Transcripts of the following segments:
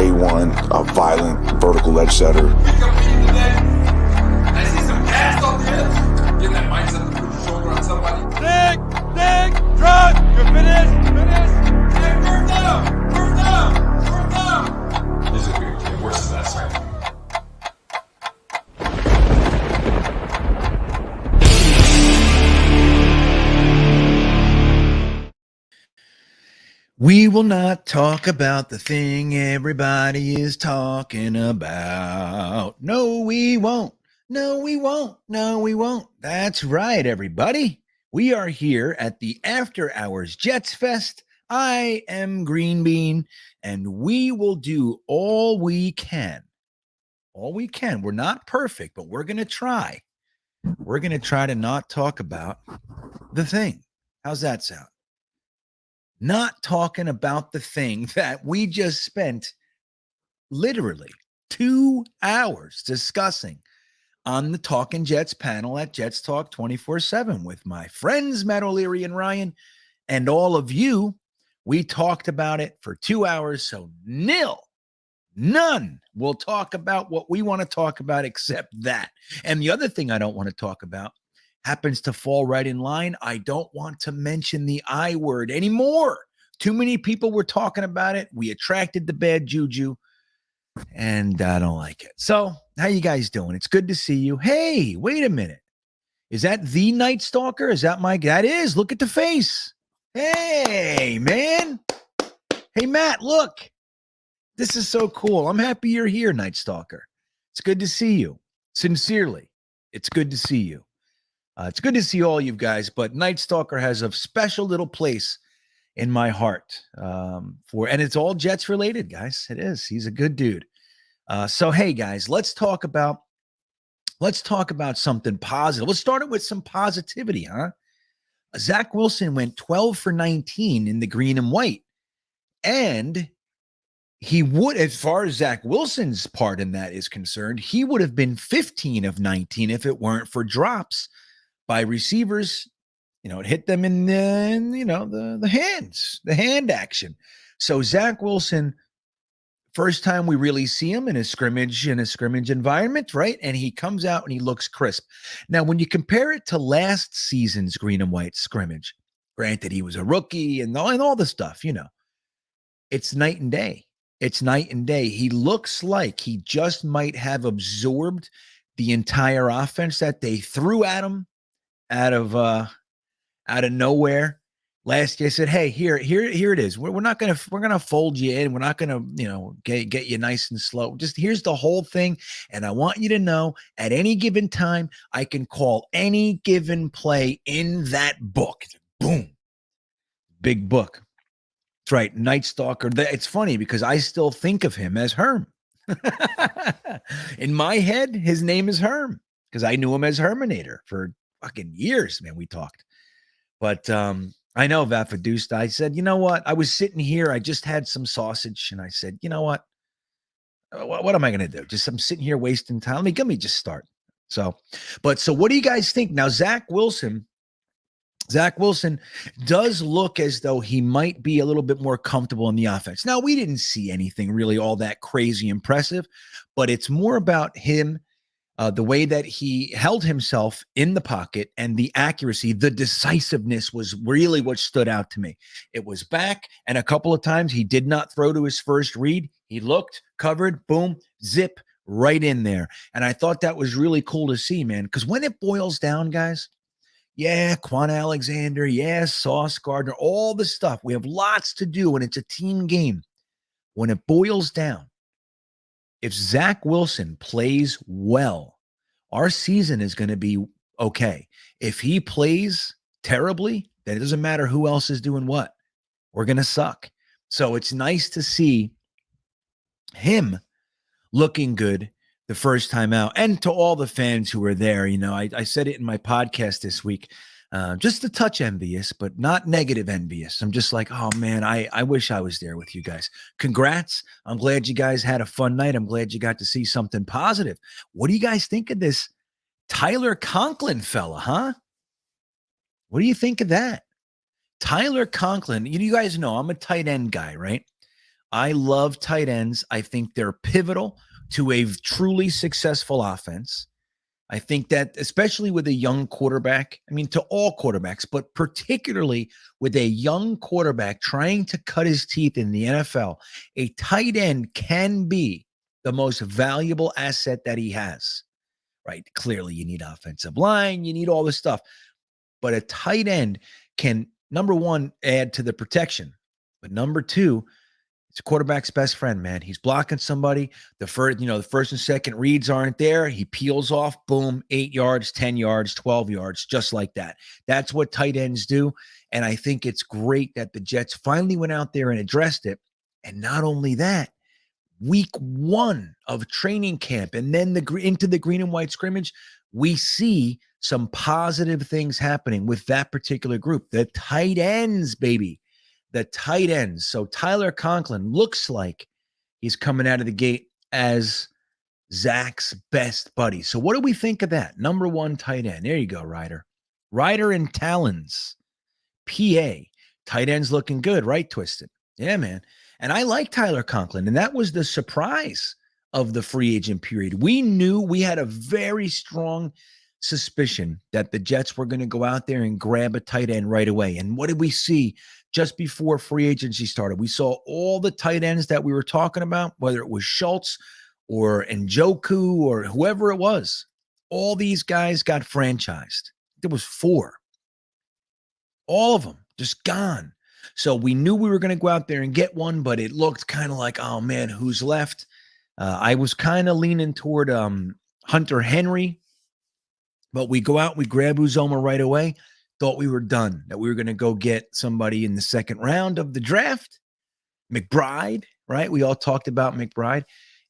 J1, a violent vertical edge setter. I see some gas off the edge. Get that mindset to put your shoulder on somebody. Dig, drop. You're finished. Hey, first down. This is a weird kid. Worse than that side. We will not talk about the thing everybody is talking about. No, we won't. No, we won't. No, we won't. That's right, everybody. We are here at the After Hours Jets Fest. I am GreenBean, and we will do all we can. All we can. We're not perfect, but we're going to try. We're going to try to not talk about the thing. How's that sound? Not talking about the thing that we just spent literally 2 hours discussing on the Talking Jets panel at Jets Talk 24/7 with my friends Matt O'Leary and Ryan and all of you. We talked about it for 2 hours, so none will talk about what we want to talk about except that. And the other thing I don't want to talk about happens to fall right in line. I don't want to mention the I word anymore. Too many people were talking about it. We attracted the bad juju, and I don't like it. So how you guys doing? It's good to see you. Hey, wait a minute. Is that the Night Stalker? Is that my, that is, look at the face. Hey, man. Hey, Matt, look. This is so cool. I'm happy you're here, Night Stalker. It's good to see you. Sincerely, it's good to see you. It's good to see all you guys, but Night Stalker has a special little place in my heart and it's all Jets related, guys. It is. He's a good dude. So, hey, guys, let's talk about something positive. Let's start it with some positivity, huh? Zach Wilson went 12 for 19 in the green and white, and he would, as far as Zach Wilson's part in that is concerned, he would have been 15 of 19 if it weren't for drops by receivers. It hit them in the hands, the hand action. So Zach Wilson, first time we really see him in a scrimmage environment, right? And he comes out and he looks crisp. Now, when you compare it to last season's green and white scrimmage, granted he was a rookie and all the stuff, it's night and day. It's night and day. He looks like he just might have absorbed the entire offense that they threw at him out of nowhere. Last year I said, hey, here it is. We're gonna fold you in. We're not gonna, get you nice and slow. Just here's the whole thing. And I want you to know at any given time, I can call any given play in that book. Boom. Big book. That's right. Night Stalker. It's funny because I still think of him as Herm. In my head, his name is Herm because I knew him as Herminator for fucking years, man. We talked. But I know Vafadusta. I said, you know what? I was sitting here. I just had some sausage. And I said, you know what? What am I going to do? I'm sitting here wasting time. Let me just start. So what do you guys think? Now, Zach Wilson does look as though he might be a little bit more comfortable in the offense. Now, we didn't see anything really all that crazy impressive, but it's more about him. The way that he held himself in the pocket and the accuracy, the decisiveness was really what stood out to me. It was back, and a couple of times he did not throw to his first read. He looked, covered, boom, zip, right in there. And I thought that was really cool to see, man, because when it boils down, guys, yeah, Quan Alexander, yeah, Sauce Gardner, all the stuff. We have lots to do, and it's a team game. When it boils down, if Zach Wilson plays well, our season is going to be okay. If he plays terribly, then it doesn't matter who else is doing what. We're going to suck. So it's nice to see him looking good the first time out. And to all the fans who were there, I said it in my podcast this week, just a touch envious, but not negative envious. I'm just like, oh man, I wish I was there with you guys. Congrats. I'm glad you guys had a fun night. I'm glad you got to see something positive. What do you guys think of this Tyler Conklin fella, huh? What do you think of that? Tyler Conklin, you guys know I'm a tight end guy, right? I love tight ends. I think they're pivotal to a truly successful offense. I think that especially with a young quarterback, I mean, to all quarterbacks, but particularly with a young quarterback trying to cut his teeth in the NFL, a tight end can be the most valuable asset that he has, right? Clearly, you need offensive line, you need all this stuff, but a tight end can, number one, add to the protection, but number two, it's a quarterback's best friend, man. He's blocking somebody. The first and second reads aren't there. He peels off, boom, 8 yards, 10 yards, 12 yards, just like that. That's what tight ends do. And I think it's great that the Jets finally went out there and addressed it. And not only that, week 1 of training camp and then into the green and white scrimmage, we see some positive things happening with that particular group. The tight ends, baby. The tight ends. So Tyler Conklin looks like he's coming out of the gate as Zach's best buddy. So what do we think of that? Number 1 tight end. There you go, Ryder. Ryder and Talons. PA. Tight end's looking good, right, Twisted? Yeah, man. And I like Tyler Conklin, and that was the surprise of the free agent period. We knew, we had a very strong suspicion that the Jets were going to go out there and grab a tight end right away. And what did we see just before free agency started? We saw all the tight ends that we were talking about, whether it was Schultz or Njoku or whoever it was. All these guys got franchised. There was 4. All of them just gone. So we knew we were going to go out there and get one, but it looked kind of like, oh man, who's left? I was kind of leaning toward Hunter Henry, but we go out, we grab Uzoma right away. Thought we were done, that we were going to go get somebody in the second round of the draft. McBride, right? We all talked about McBride.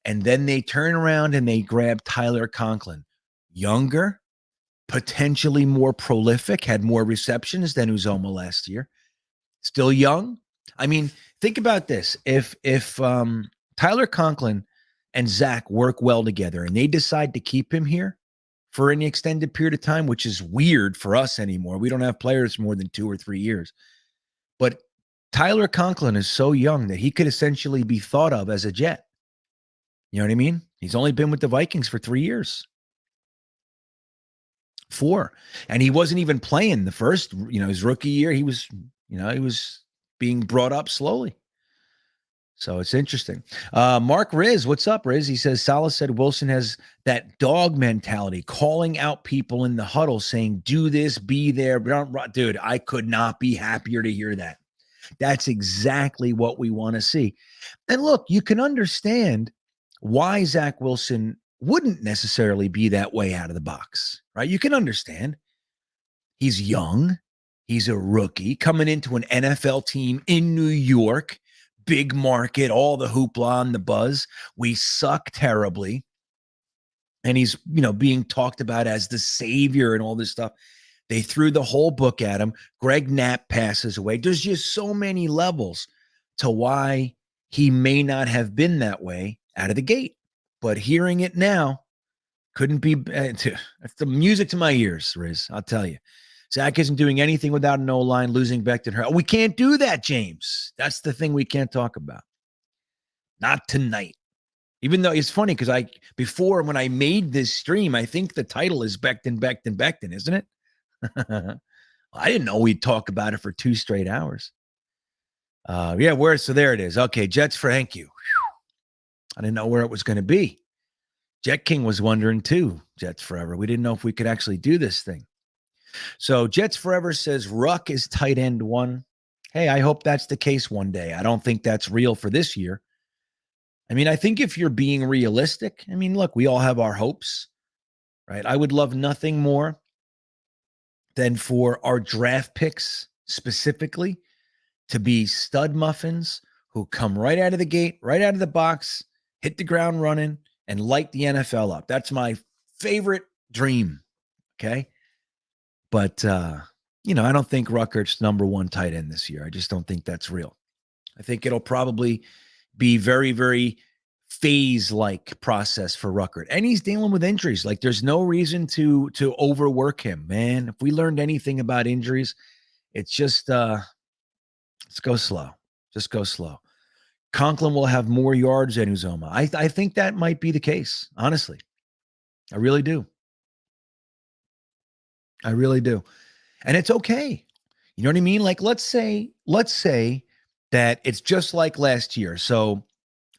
And then they turn around and they grab Tyler Conklin. Younger, potentially more prolific, had more receptions than Uzoma last year. Still young. I mean, think about this. If Tyler Conklin and Zach work well together and they decide to keep him here for any extended period of time, which is weird for us anymore. We don't have players more than 2 or 3 years. But Tyler Conklin is so young that he could essentially be thought of as a Jet. You know what I mean? He's only been with the Vikings for 3 years. 4. And he wasn't even playing the first, his rookie year. He was being brought up slowly. So it's interesting. Mark Riz, what's up, Riz? He says, Salah said Wilson has that dog mentality, calling out people in the huddle, saying, do this, be there. Dude, I could not be happier to hear that. That's exactly what we want to see. And look, you can understand why Zach Wilson wouldn't necessarily be that way out of the box, right? You can understand. He's young. He's a rookie coming into an NFL team in New York. Big market, all the hoopla and the buzz. We suck terribly. And he's, being talked about as the savior and all this stuff. They threw the whole book at him. Greg Knapp passes away. There's just so many levels to why he may not have been that way out of the gate. But hearing it now couldn't be, it's the music to my ears, Riz, I'll tell you. Zach isn't doing anything without an O-line, losing Becton. We can't do that, James. That's the thing we can't talk about. Not tonight. Even though it's funny because before when I made this stream, I think the title is Becton, isn't it? I didn't know we'd talk about it for 2 straight hours. So there it is. Okay, Jets for thank you. I didn't know where it was going to be. Jet King was wondering too, Jets Forever. We didn't know if we could actually do this thing. So Jets Forever says Ruck is tight end 1. Hey, I hope that's the case one day. I don't think that's real for this year. I mean, I think if you're being realistic, look, we all have our hopes, right? I would love nothing more than for our draft picks specifically to be stud muffins who come right out of the gate, right out of the box, hit the ground running, and light the NFL up. That's my favorite dream, okay? But, I don't think Ruckert's number 1 tight end this year. I just don't think that's real. I think it'll probably be very, very phase-like process for Ruckert. And he's dealing with injuries. Like, there's no reason to overwork him, man. If we learned anything about injuries, it's just let's go slow. Just go slow. Conklin will have more yards than Uzoma. I think that might be the case, honestly. I really do. I really do. And it's okay. You know what I mean? Like, let's say that it's just like last year. So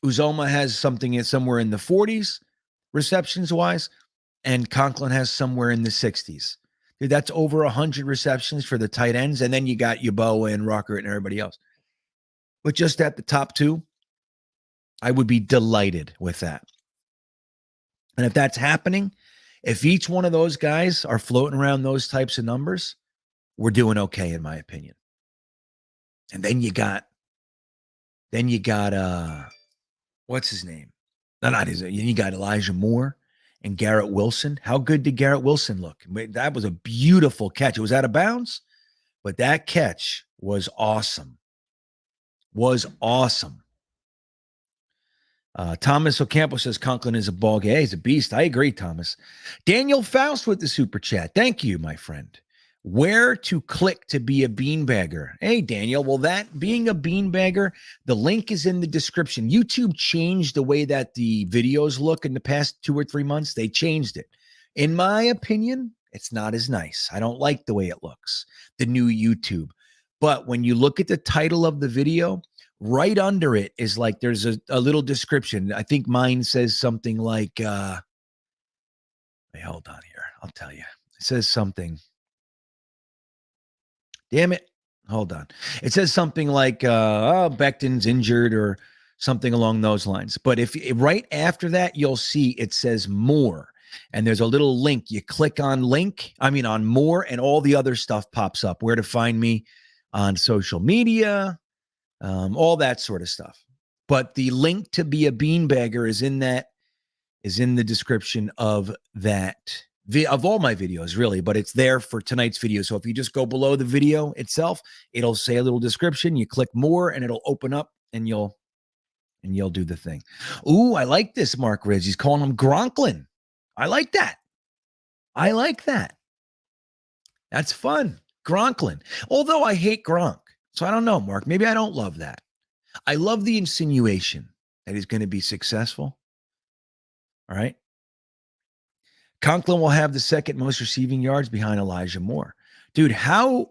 Uzoma has something somewhere in the 40s receptions wise, and Conklin has somewhere in the 60s. Dude, that's over 100 receptions for the tight ends. And then you got Yeboah and Ruckert and everybody else. But just at the top two, I would be delighted with that. And if that's happening, if each one of those guys are floating around those types of numbers, we're doing okay, in my opinion. And then you got what's his name? No, not his. You got Elijah Moore and Garrett Wilson. How good did Garrett Wilson look? That was a beautiful catch. It was out of bounds, but that catch was awesome. Thomas Ocampo says Conklin is a ball guy. He's a beast. I agree, Thomas. Daniel Faust with the super chat. Thank you, my friend. Where to click to be a beanbagger? Hey, Daniel. Well, that being a beanbagger, the link is in the description. YouTube changed the way that the videos look in the past 2 or 3 months. They changed it. In my opinion, it's not as nice. I don't like the way it looks, the new YouTube. But when you look at the title of the video, right under it is like there's a little description. I think mine says something like, wait, hold on here. I'll tell you. It says something. Damn it. Hold on. It says something like, Becton's injured or something along those lines. But if right after that, you'll see it says more. And there's a little link. You click on on more, and all the other stuff pops up. Where to find me on social media, all that sort of stuff. But the link to be a beanbagger is in the description of that, of all my videos, really, but it's there for tonight's video. So if you just go below the video itself, it'll say a little description. You click more and it'll open up and you'll do the thing. Ooh, I like this, Mark Riz. He's calling him Gronklin. I like that. That's fun. Gronklin. Although I hate Gronk. So I don't know, Mark. Maybe I don't love that. I love the insinuation that he's going to be successful. All right. Conklin will have the second most receiving yards behind Elijah Moore. Dude, how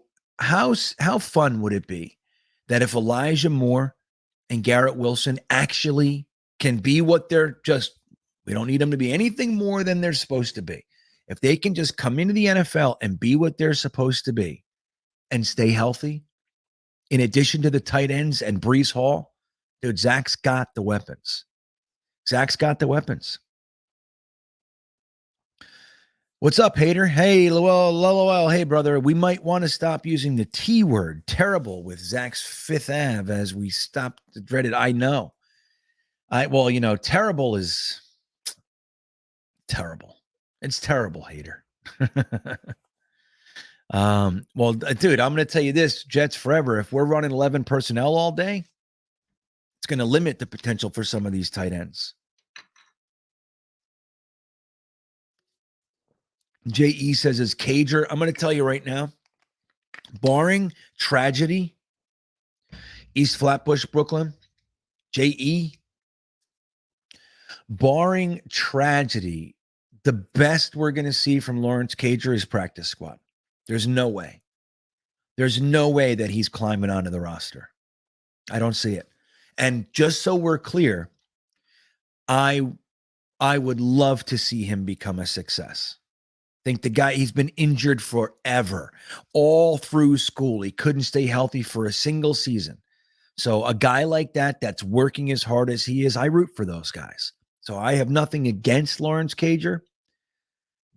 fun would it be that if Elijah Moore and Garrett Wilson actually can be what we don't need them to be anything more than they're supposed to be. If they can just come into the NFL and be what they're supposed to be and stay healthy, in addition to the tight ends and Breece Hall, dude, Zach's got the weapons. What's up, hater? Hey, LOL. Hey, brother. We might want to stop using the T word, terrible, with Zach's Fifth Ave as we stop the dreaded. I know. Terrible is terrible. It's terrible, hater. Well, dude, I'm going to tell you this, Jets forever. If we're running 11 personnel all day, it's going to limit the potential for some of these tight ends. J.E. says, as Cager, I'm going to tell you right now, barring tragedy, East Flatbush, Brooklyn, J.E., barring tragedy, the best we're going to see from Lawrence Cager is practice squad. There's no way. There's no way that he's climbing onto the roster. I don't see it. And just so we're clear, I would love to see him become a success. Think the guy, he's been injured forever, all through school. He couldn't stay healthy for a single season. So a guy like that, that's working as hard as he is, I root for those guys. So I have nothing against Lawrence Cager,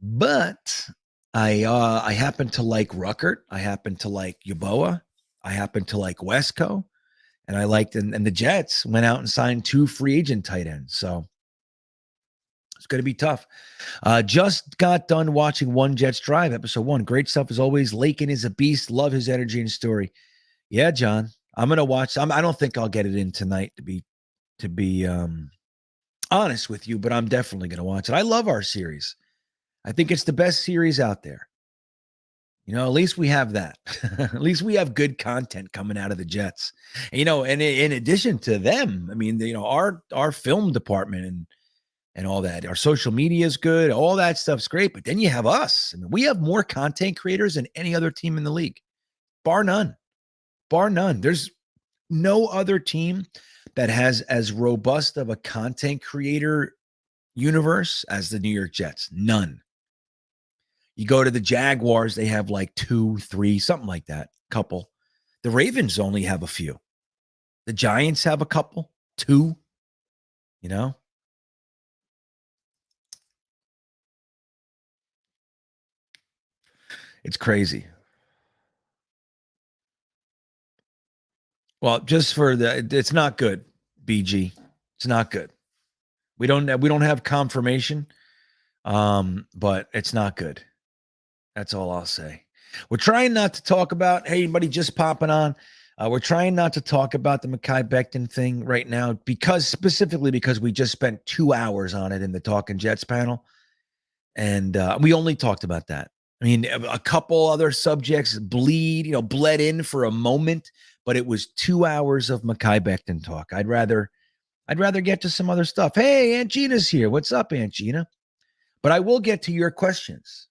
but I happen to like Ruckert. I happen to like Yeboah. I happen to like Wesco. And I liked, and the Jets went out and signed 2 free agent tight ends. So it's going to be tough. Just got done watching One Jets Drive, episode 1. Great stuff as always. Lakin is a beast. Love his energy and story. Yeah, John, I'm going to watch. I don't think I'll get it in tonight to be honest with you, but I'm definitely going to watch it. I love our series. I think it's the best series out there. At least we have that. At least we have good content coming out of the Jets. And in addition to them, I mean, our film department and all that, our social media is good. All that stuff's great. But then you have us. I mean, we have more content creators than any other team in the league, bar none. Bar none. There's no other team that has as robust of a content creator universe as the New York Jets. None. You go to the Jaguars, they have like 2, 3, something like that, couple. The Ravens only have a few. The Giants have a couple, 2, It's crazy. Well, it's not good, BG. It's not good. We don't have confirmation, but it's not good. That's all I'll say. We're trying not to talk about, hey, anybody just popping on. We're trying not to talk about the Mekhi Becton thing right now specifically because we just spent 2 hours on it in the Talking Jets panel. And we only talked about that. I mean, a couple other subjects bled in for a moment, but it was 2 hours of Mekhi Becton talk. I'd rather get to some other stuff. Hey, Aunt Gina's here. What's up, Aunt Gina? But I will get to your questions.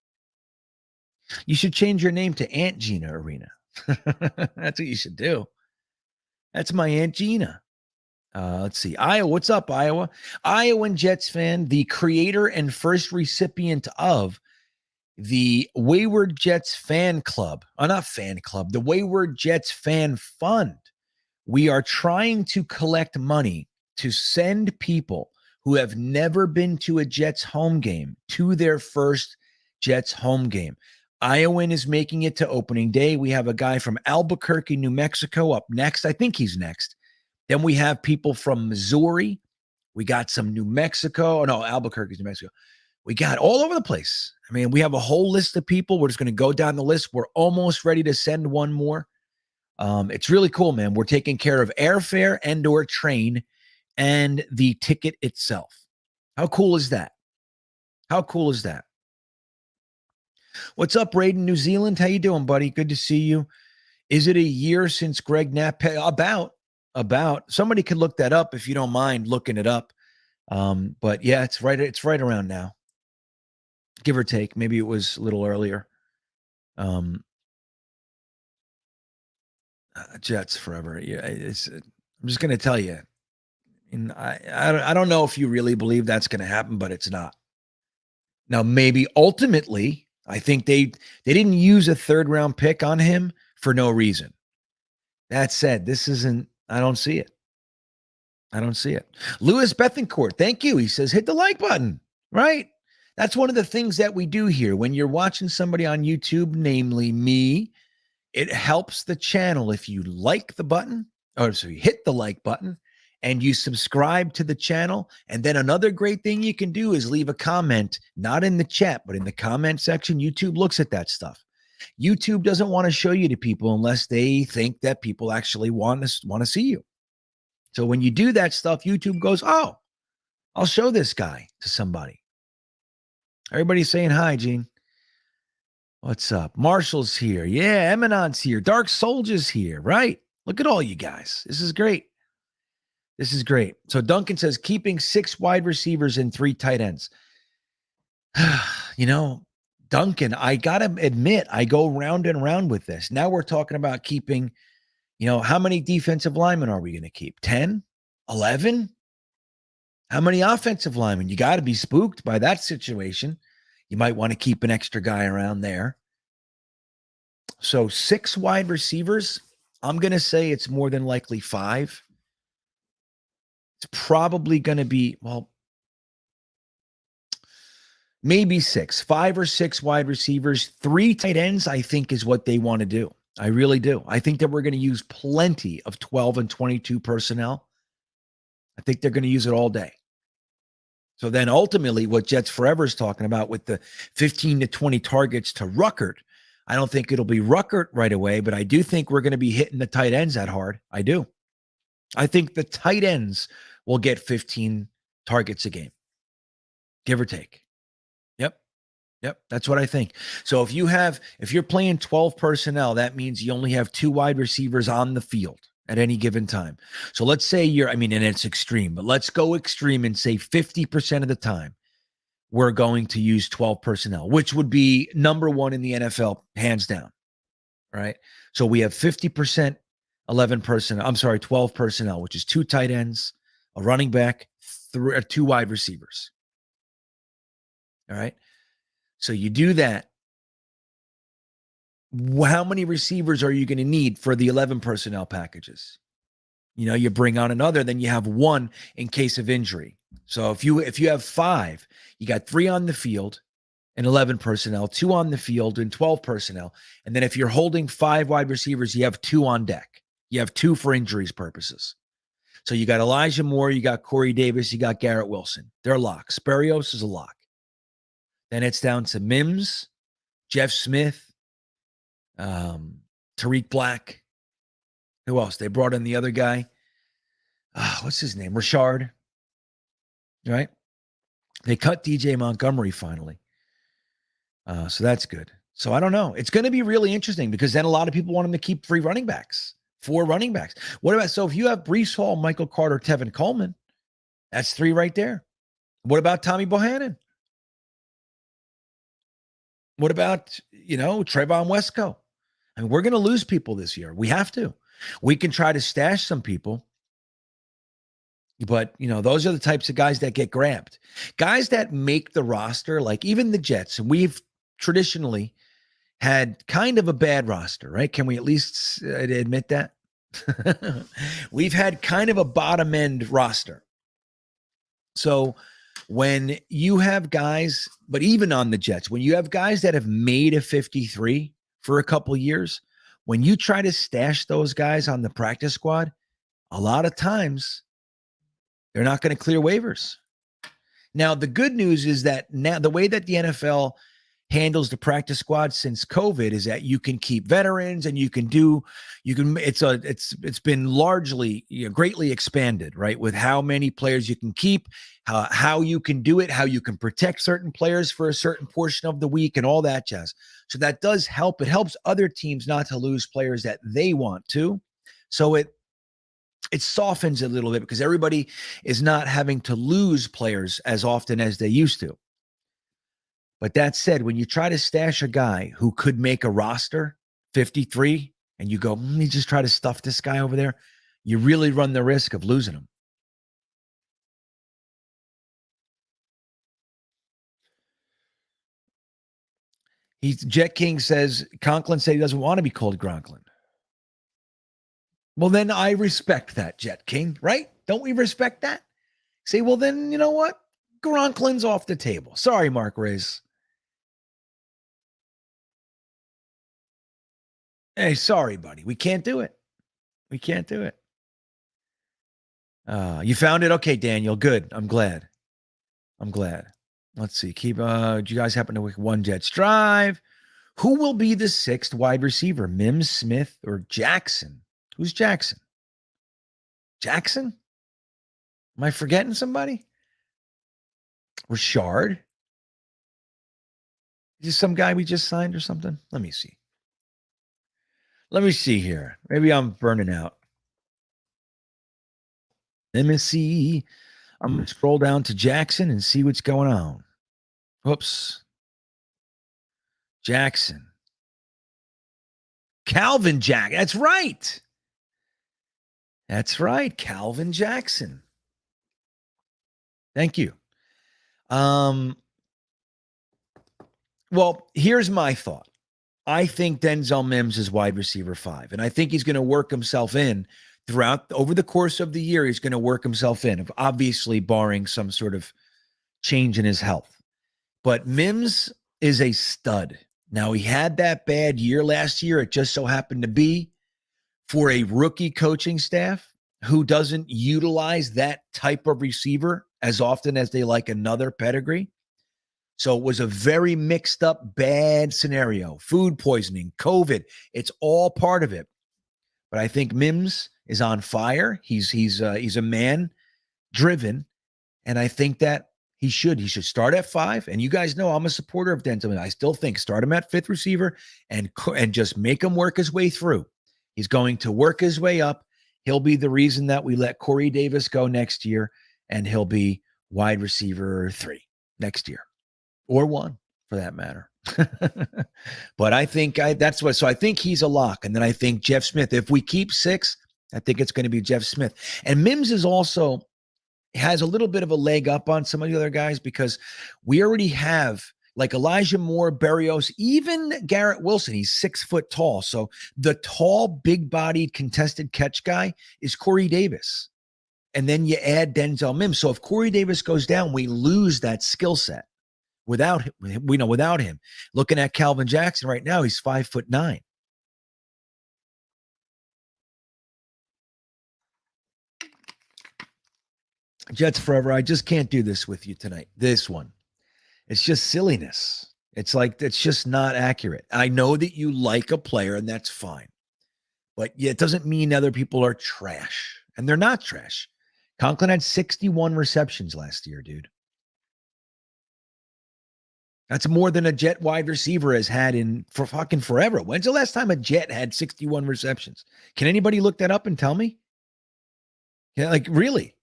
You should change your name to Aunt Gina Arena. That's what you should do. That's my Aunt Gina. Let's see. Iowa. What's up, Iowa? Iowan Jetsfan, the creator and first recipient of the Wayward Jets fan club. Not fan club, the Wayward Jets fan fund. We are trying to collect money to send people who have never been to a Jets home game to their first Jets home game. Iowan is making it to opening day. We have a guy from Albuquerque, New Mexico up next. I think he's next. Then we have people from Missouri. We got some New Mexico. Oh, no, Albuquerque's New Mexico. We got all over the place. I mean, we have a whole list of people. We're just going to go down the list. We're almost ready to send one more. It's really cool, man. We're taking care of airfare and or train and the ticket itself. How cool is that? How cool is that? What's up, Braden, New Zealand? How you doing, buddy? Good to see you. Is it a year since Greg Knapp? About. Somebody could look that up if you don't mind looking it up. But yeah, it's right around now. Give or take. Maybe it was a little earlier. Jets forever. Yeah, I'm just gonna tell you. And I don't know if you really believe that's gonna happen, but it's not. Now, maybe ultimately, I think they didn't use a 3rd round pick on him for no reason. That said, I don't see it. I don't see it. Louis Bethencourt, thank you. He says, hit the like button, right? That's one of the things that we do here. When you're watching somebody on YouTube, namely me, it helps the channel if you like the button, or so you hit the like button and you subscribe to the channel. And then another great thing you can do is leave a comment, not in the chat, but in the comment section. YouTube looks at that stuff. YouTube doesn't want to show you to people unless they think that people actually want to see you. So when you do that stuff, YouTube goes, oh, I'll show this guy to somebody. Everybody's saying hi, Gene. What's up? Marshall's here. Yeah, Eminent's here. Dark Soldier's here, right? Look at all you guys. This is great. This is great. So Duncan says, keeping 6 wide receivers and 3 tight ends. Duncan, I got to admit, I go round and round with this. Now we're talking about keeping, how many defensive linemen are we going to keep? 10? 11? How many offensive linemen? You got to be spooked by that situation. You might want to keep an extra guy around there. So 6 wide receivers, I'm going to say it's more than likely 5. It's probably going to be, maybe 6, 5 or 6 wide receivers, 3 tight ends, I think is what they want to do. I really do. I think that we're going to use plenty of 12 and 22 personnel. I think they're going to use it all day. So then ultimately what Jets Forever is talking about with the 15 to 20 targets to Ruckert, I don't think it'll be Ruckert right away, but I do think we're going to be hitting the tight ends that hard. I do. I think the tight ends will get 15 targets a game, give or take. Yep, that's what I think. So if you're playing 12 personnel, that means you only have 2 wide receivers on the field at any given time. So let's say and it's extreme, but let's go extreme and say 50% of the time we're going to use 12 personnel, which would be number 1 in the NFL, hands down. Right? So we have 50%, 12 personnel, which is 2 tight ends, a running back, 2 wide receivers. All right? So you do that. How many receivers are you going to need for the 11 personnel packages? You bring on another, then you have 1 in case of injury. So if you have 5, you got 3 on the field and 11 personnel, 2 on the field and 12 personnel. And then if you're holding 5 wide receivers, you have 2 on deck. You have 2 for injuries purposes. So you got Elijah Moore, you got Corey Davis, you got Garrett Wilson. They're locks. Berrios is a lock. Then it's down to Mims, Jeff Smith, Tariq Black. Who else? They brought in the other guy. What's his name? Richard. Right? They cut DJ Montgomery finally. So that's good. So I don't know. It's going to be really interesting because then a lot of people want him to keep 4 running backs. What about, so if you have Breece Hall, Michael Carter, Tevin Coleman, that's 3 right there. What about Tommy Bohannon? What about, Trayvon Wesco? I mean, we're going to lose people this year. We have to. We can try to stash some people, but, those are the types of guys that get grabbed. Guys that make the roster, like even the Jets, and we've traditionally had kind of a bad roster, right? Can we at least admit that? We've had kind of a bottom end roster. So when you have guys, but even on the Jets, when you have guys that have made a 53 for a couple years, when you try to stash those guys on the practice squad, a lot of times they're not going to clear waivers. Now, the good news is that now the way that the NFL handles the practice squad since COVID is that you can keep veterans and it's been largely greatly expanded, right? With how many players you can keep, how you can do it, how you can protect certain players for a certain portion of the week and all that jazz. So that does help. It helps other teams not to lose players that they want to. So it softens it a little bit because everybody is not having to lose players as often as they used to. But that said, when you try to stash a guy who could make a roster, 53, and you go, let me just try to stuff this guy over there, you really run the risk of losing him. Jet King says, Conklin said he doesn't want to be called Gronklin. Well, then I respect that, Jet King, right? Don't we respect that? Say, well, then, you know what? Gronklin's off the table. Sorry, Mark Reyes. Hey, sorry, buddy. We can't do it. We can't do it. You found it? Okay, Daniel. Good. I'm glad. Let's see. Do you guys happen to one Jets drive? Who will be the 6th wide receiver? Mims, Smith, or Jackson? Who's Jackson? Jackson? Am I forgetting somebody? Richard? Is this some guy we just signed or something? Let me see. Let me see here. Maybe I'm burning out. Let me see. I'm going to scroll down to Jackson and see what's going on. Whoops. Jackson. Calvin Jackson. That's right. That's right. Calvin Jackson. Thank you. Well, here's my thought. I think Denzel Mims is wide receiver 5, and I think he's going to work himself in over the course of the year. He's going to work himself in, obviously barring some sort of change in his health. But Mims is a stud. Now, he had that bad year last year. It just so happened to be for a rookie coaching staff who doesn't utilize that type of receiver as often as they like another pedigree. So it was a very mixed up, bad scenario. Food poisoning, COVID, it's all part of it. But I think Mims is on fire. He's a man driven. And I think that He should start at 5. And you guys know I'm a supporter of Denzel. I still think start him at 5th receiver and just make him work his way through. He's going to work his way up. He'll be the reason that we let Corey Davis go next year, and he'll be wide receiver 3 next year, or 1 for that matter. But I think so I think he's a lock. And then I think Jeff Smith, if we keep 6, I think it's going to be Jeff Smith. And Mims is also has a little bit of a leg up on some of the other guys because we already have like Elijah Moore, Berrios, even Garrett Wilson. He's 6 foot tall. So the tall, big-bodied, contested catch guy is Corey Davis. And then you add Denzel Mims. So if Corey Davis goes down, we lose that skill set without him. Looking at Calvin Jackson right now, he's 5'9". Jets forever. I just can't do this with you tonight. This one. It's just silliness. It's just not accurate. I know that you like a player, and that's fine. But it doesn't mean other people are trash. And they're not trash. Conklin had 61 receptions last year, dude. That's more than a Jet wide receiver has had for fucking forever. When's the last time a Jet had 61 receptions? Can anybody look that up and tell me? Yeah, like really?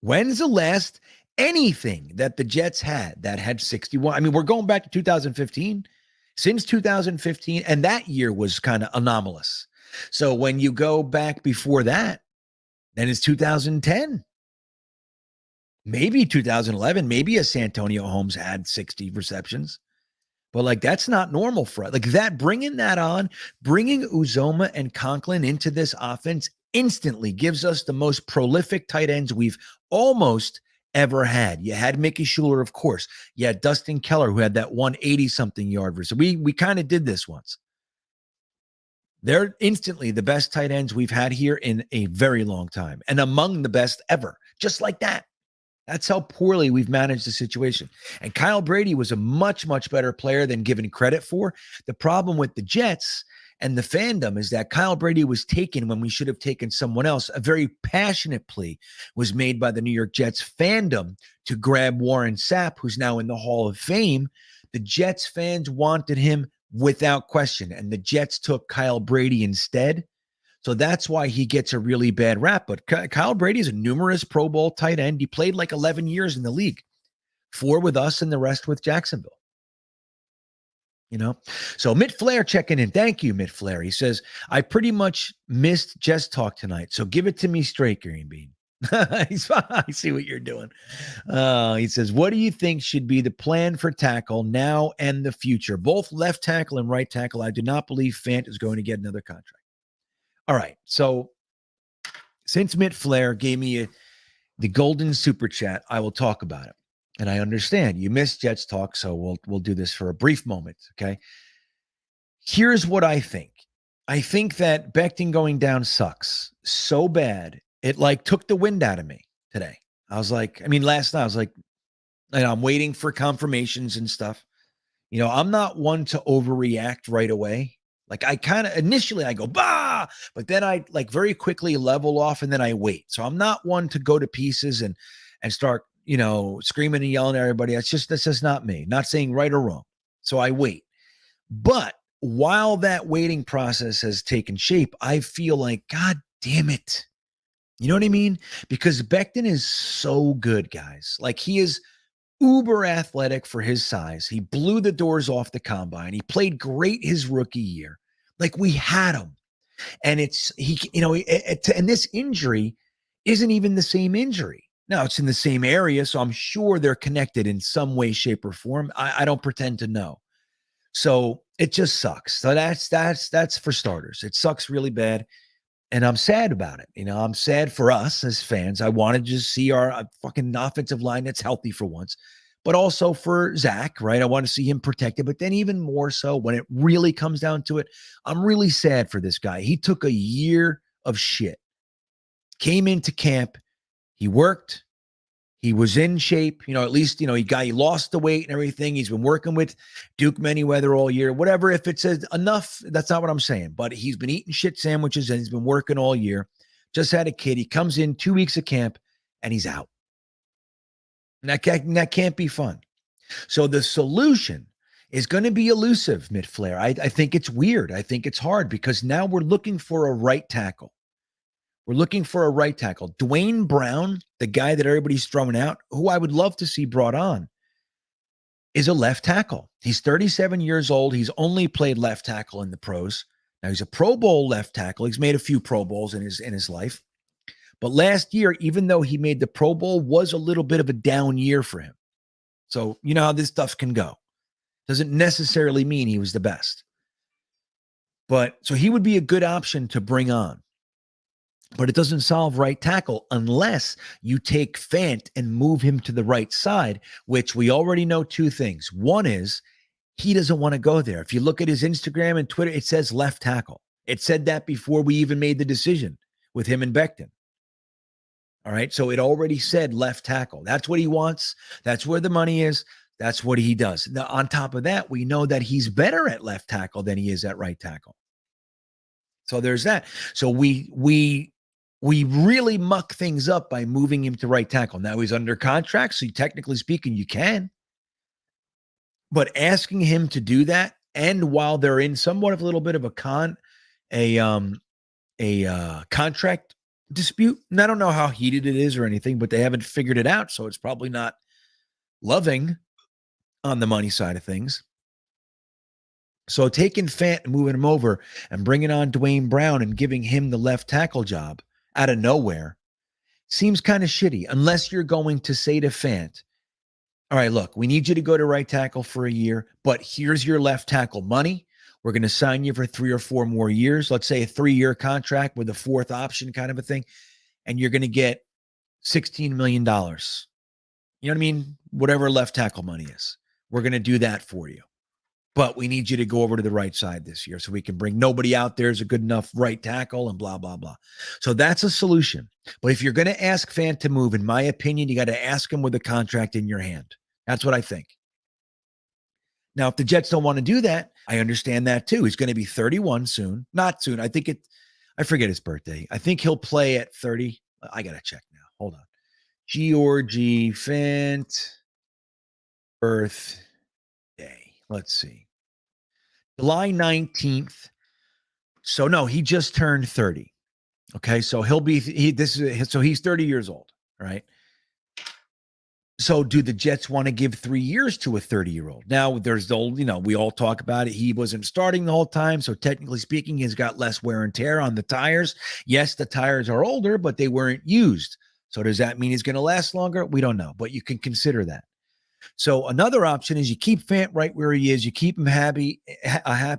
When's the last anything that the Jets had 61? I mean, we're going back to 2015. Since 2015, and that year was kind of anomalous. So when you go back before that, then it's 2010. Maybe 2011. Maybe a Santonio Holmes had 60 receptions. But like that's not normal for us. Like that, bringing Uzomah and Conklin into this offense instantly gives us the most prolific tight ends we've almost ever had. You had Mickey Schuler, of course. You had Dustin Keller, who had that 180-something yard versus. We kind of did this once. They're instantly the best tight ends we've had here in a very long time, and among the best ever. Just like that. That's how poorly we've managed the situation. And Kyle Brady was a much, much better player than given credit for. The problem with the Jets and the fandom is that Kyle Brady was taken when we should have taken someone else. A very passionate plea was made by the New York Jets fandom to grab Warren Sapp, who's now in the Hall of Fame. The Jets fans wanted him without question, and the Jets took Kyle Brady instead. So that's why he gets a really bad rap. But Kyle Brady is a numerous Pro Bowl tight end. He played like 11 years in the league, 4 with us and the rest with Jacksonville. So Mitt Flair checking in. Thank you, Mitt Flair. He says, I pretty much missed Jess talk tonight, so give it to me straight, Greenbean. I see what you're doing. He says, what do you think should be the plan for tackle now and the future? Both left tackle and right tackle. I do not believe Fant is going to get another contract. All right. So since Mitt Flair gave me the golden super chat, I will talk about it. And I understand you missed Jets talk, so we'll do this for a brief moment, okay? Here's what I think. I think that Becton going down sucks so bad. It like took the wind out of me today. I was like, last night I was like, I'm waiting for confirmations and stuff. I'm not one to overreact right away. Like I kind of initially I go, bah, but then I like very quickly level off and then I wait. So I'm not one to go to pieces and start, screaming and yelling at everybody. That's just not me. Not saying right or wrong. So I wait. But while that waiting process has taken shape, I feel like, God damn it. You know what I mean? Because Becton is so good, guys. Like he is uber athletic for his size. He blew the doors off the combine. He played great his rookie year. Like we had him. And and this injury isn't even the same injury. Now it's in the same area. So I'm sure they're connected in some way, shape, or form. I don't pretend to know. So it just sucks. So that's for starters. It sucks really bad. And I'm sad about it. I'm sad for us as fans. I wanted to see our fucking offensive line that's healthy for once, but also for Zach, right? I want to see him protected, but then even more so when it really comes down to it, I'm really sad for this guy. He took a year of shit, came into camp, he worked, he was in shape, at least, he lost the weight and everything. He's been working with Duke Manyweather all year, whatever. If it says enough, that's not what I'm saying, but he's been eating shit sandwiches and he's been working all year. Just had a kid. He comes in 2 weeks of camp and he's out. And that can't be fun. So the solution is going to be elusive, Mitt Flair. I think it's weird. I think it's hard because now we're looking for a right tackle. We're looking for a right tackle. Dwayne Brown, the guy that everybody's throwing out, who I would love to see brought on, is a left tackle. He's 37 years old. He's only played left tackle in the pros. Now he's a Pro Bowl left tackle. He's made a few Pro Bowls in his life. But last year, even though he made the Pro Bowl, was a little bit of a down year for him. So you know how this stuff can go. Doesn't necessarily mean he was the best. But so he would be a good option to bring on. But it doesn't solve right tackle unless you take Fant and move him to the right side, which we already know two things. One is he doesn't want to go there. If you look at his Instagram and Twitter, it says left tackle. It said that before we even made the decision with him and Becton. All right. So it already said left tackle. That's what he wants. That's where the money is. That's what he does. Now, on top of that, we know that he's better at left tackle than he is at right tackle. So there's that. So we really muck things up by moving him to right tackle. Now he's under contract, so technically speaking, you can. But asking him to do that, and while they're in somewhat of a little bit of a contract dispute, and I don't know how heated it is or anything, but they haven't figured it out, so it's probably not loving on the money side of things. So taking Fant and moving him over and bringing on Dwayne Brown and giving him the left tackle job out of nowhere seems kind of shitty, unless you're going to say to Fant, all right, look, we need you to go to right tackle for a year, but here's your left tackle money. We're going to sign you for 3 or 4 more years. Let's say a 3-year contract with a 4th option kind of a thing. And you're going to get $16 million. You know what I mean? Whatever left tackle money is. We're going to do that for you. But we need you to go over to the right side this year so we can bring nobody out there is a good enough right tackle and blah, blah, blah. So that's a solution. But if you're going to ask Fant to move, in my opinion, you got to ask him with a contract in your hand. That's what I think. Now, if the Jets don't want to do that, I understand that too. He's going to be 31 soon. Not soon. I forget his birthday. I think he'll play at 30. I got to check now. Hold on. Georgie Fant birthday. Let's see. July 19th. So no, he just turned 30. Okay. So he's 30 years old. Right. So do the Jets want to give 3 years to a 30-year-old? Now there's the old, we all talk about it. He wasn't starting the whole time. So technically speaking, he's got less wear and tear on the tires. Yes, the tires are older, but they weren't used. So does that mean he's going to last longer? We don't know, but you can consider that. So another option is you keep Fant right where he is. You keep him happy,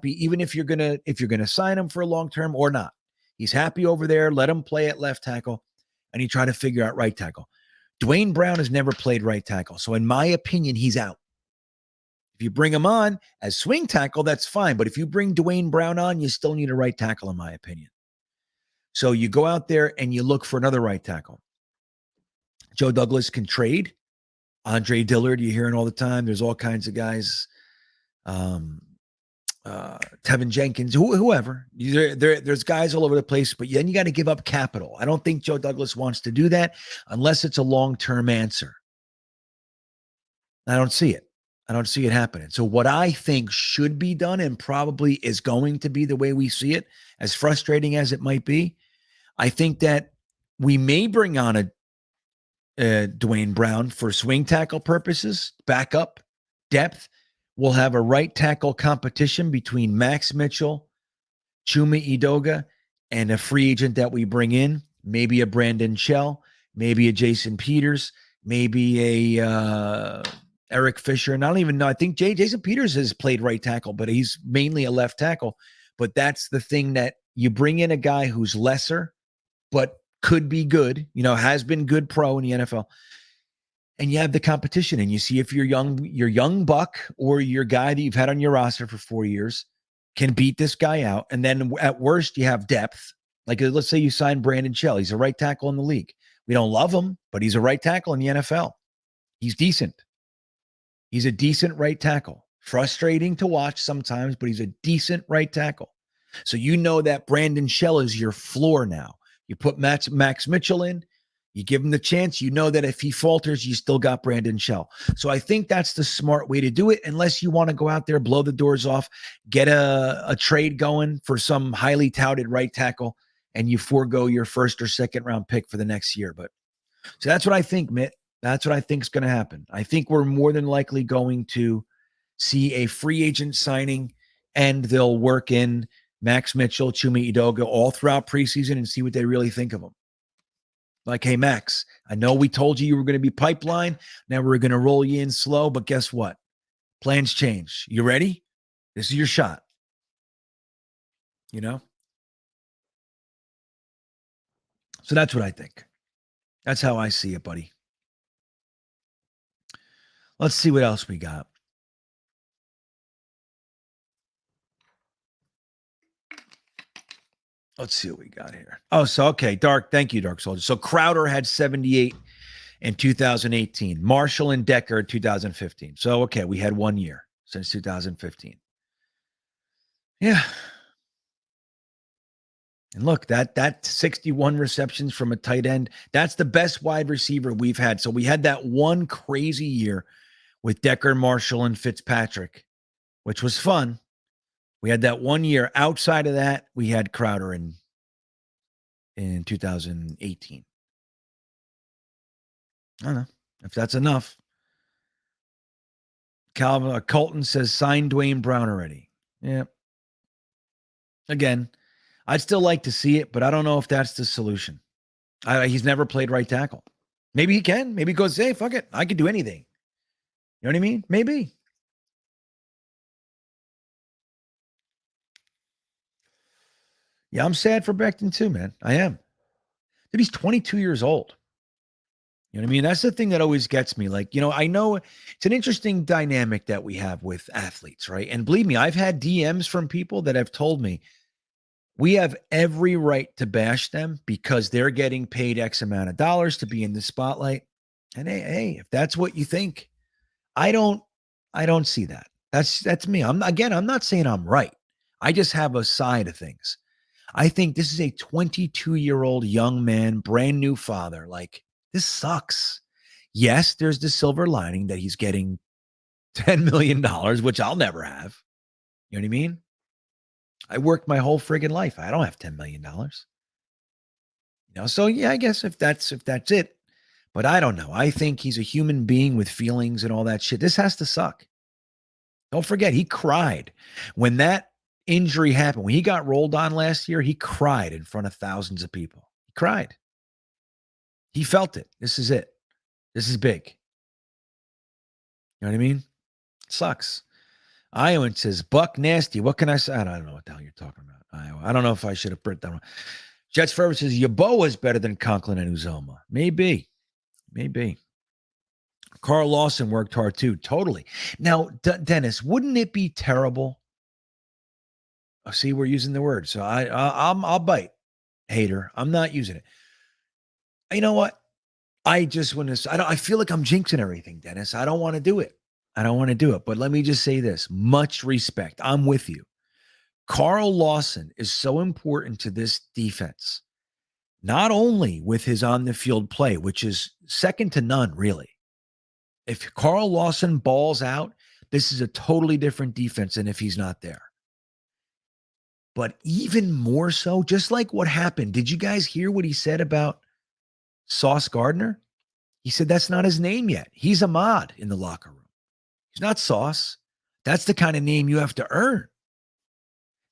even if you're gonna sign him for a long term or not. He's happy over there. Let him play at left tackle, and you try to figure out right tackle. Dwayne Brown has never played right tackle, so in my opinion, he's out. If you bring him on as swing tackle, that's fine. But if you bring Dwayne Brown on, you still need a right tackle, in my opinion. So you go out there and you look for another right tackle. Joe Douglas can trade. Andre Dillard, you're hearing all the time. There's all kinds of guys. Tevin Jenkins, whoever. There's guys all over the place, but then you got to give up capital. I don't think Joe Douglas wants to do that unless it's a long-term answer. I don't see it. I don't see it happening. So what I think should be done, and probably is going to be the way we see it, as frustrating as it might be, I think that we may bring on a Dwayne Brown for swing tackle purposes, backup, depth. We'll have a right tackle competition between Max Mitchell, Chuma Edoga, and a free agent that we bring in, maybe a Brandon Shell, maybe a Jason Peters, maybe a Eric Fisher. And I don't even know. I think Jason Peters has played right tackle, but he's mainly a left tackle. But that's the thing, that you bring in a guy who's lesser, but could be good, has been good pro in the NFL. And you have the competition, and you see if your young buck or your guy that you've had on your roster for 4 years can beat this guy out. And then at worst, you have depth. Like, let's say you sign Brandon Shell. He's a right tackle in the league. We don't love him, but he's a right tackle in the NFL. He's decent. He's a decent right tackle. Frustrating to watch sometimes, but he's a decent right tackle. So that Brandon Shell is your floor now. You put Max Mitchell in, You give him the chance. You know that if he falters, you still got Brandon Shell. So I think that's the smart way to do it, unless you want to go out there, blow the doors off, get a trade going for some highly touted right tackle, and you forego your first or second round pick for the next year. But so that's what I think, Mitt. That's what I think is going to happen. I think we're more than likely going to see a free agent signing, and they'll work in Max Mitchell, Chuma Edoga all throughout preseason and see what they really think of them. Like, hey, Max, I know we told you were going to be pipeline. Now we're going to roll you in slow, but guess what? Plans change. You ready? This is your shot. You know? So that's what I think. That's how I see it, buddy. Let's see what else we got. Let's see what we got here. Oh, so, okay, Dark. Thank you, Dark Soldier. So Crowder had 78 in 2018. Marshall and Decker in 2015. So, okay, we had 1 year since 2015. Yeah. And look, that 61 receptions from a tight end, that's the best wide receiver we've had. So we had that one crazy year with Decker, Marshall, and Fitzpatrick, which was fun. We had that 1 year. Outside of that, we had Crowder in 2018. I don't know if that's enough. Colton says, sign Dwayne Brown already. Yeah. Again, I'd still like to see it, but I don't know if that's the solution. He's never played right tackle. Maybe he can. Maybe he goes, hey, fuck it. I can do anything. You know what I mean? Maybe. Yeah, I'm sad for Becton too, man. I am. Dude, he's 22 years old. You know what I mean? That's the thing that always gets me. Like, I know it's an interesting dynamic that we have with athletes, right? And believe me, I've had DMs from people that have told me we have every right to bash them because they're getting paid X amount of dollars to be in the spotlight. And hey, if that's what you think, I don't see that. That's me. I'm not saying I'm right. I just have a side of things. I think this is a 22-year-old young man, brand new father. Like, this sucks. Yes, there's the silver lining that he's getting $10 million, which I'll never have. You know what I mean? I worked my whole friggin' life. I don't have $10 million. So yeah, I guess if that's it. But I don't know. I think he's a human being with feelings and all that shit. This has to suck. Don't forget, he cried when that injury happened. When he got rolled on last year, he cried in front of thousands of people. He cried. He felt it. This is it. This is big. You know what I mean? It sucks. Iowan says, Buck nasty. What can I say? I don't know what the hell you're talking about, Iowa. I don't know if I should have put that one. Jets Forever says, Yeboah is better than Conklin and Uzoma. Maybe. Carl Lawson worked hard too. Totally. Now, Dennis, wouldn't it be terrible? See, we're using the word. So I'll bite. Hater. I'm not using it. You know what? I just want to, I feel like I'm jinxing everything, Dennis. I don't want to do it. But let me just say this. Much respect. I'm with you. Carl Lawson is so important to this defense, not only with his on-the-field play, which is second to none, really. If Carl Lawson balls out, this is a totally different defense than if he's not there. But even more so, just like what happened, did you guys hear what he said about Sauce Gardner? He said that's not his name yet. He's Ahmad in the locker room. He's not Sauce. That's the kind of name you have to earn.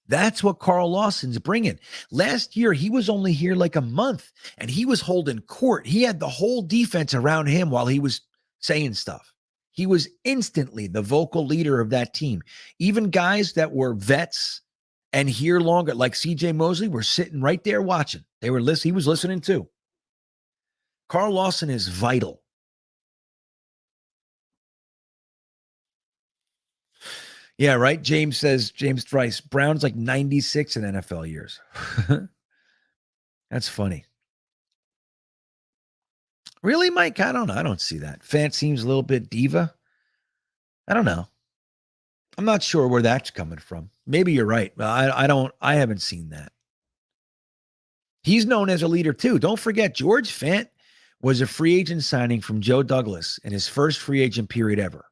That's what Carl Lawson's bringing. Last year, he was only here like a month, and he was holding court. He had the whole defense around him while he was saying stuff. He was instantly the vocal leader of that team. Even guys that were vets and here longer, like C.J. Mosley, were sitting right there watching. They were listening. He was listening too. Carl Lawson is vital. Yeah, right. James Thrice, Brown's like 96 in NFL years. That's funny. Really, Mike? I don't know. I don't see that. Fant seems a little bit diva. I don't know. I'm not sure where that's coming from. Maybe you're right. I haven't seen that. He's known as a leader too. Don't forget, George Fant was a free agent signing from Joe Douglas in his first free agent period ever.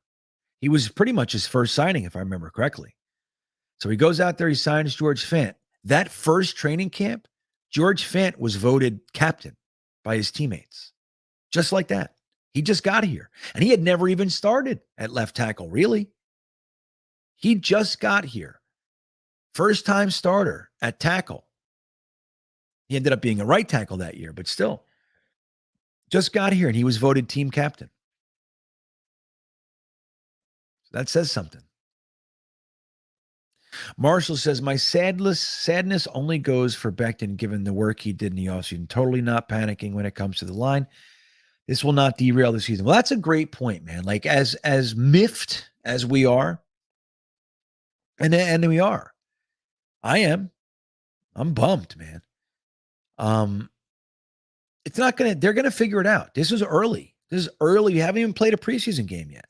He was pretty much his first signing, if I remember correctly. So he goes out there, he signs George Fant. That first training camp, George Fant was voted captain by his teammates. Just like that. He just got here. And he had never even started at left tackle, really. He just got here. First time starter at tackle. He ended up being a right tackle that year, but still. Just got here and he was voted team captain. That says something. Marshall says, my sadness only goes for Becton given the work he did in the offseason. Totally not panicking when it comes to the line. This will not derail the season. Well, that's a great point, man. Like as miffed as we are, and we are. I'm bummed, man. It's not they're gonna figure it out. This is early. This is early. We haven't even played a preseason game yet.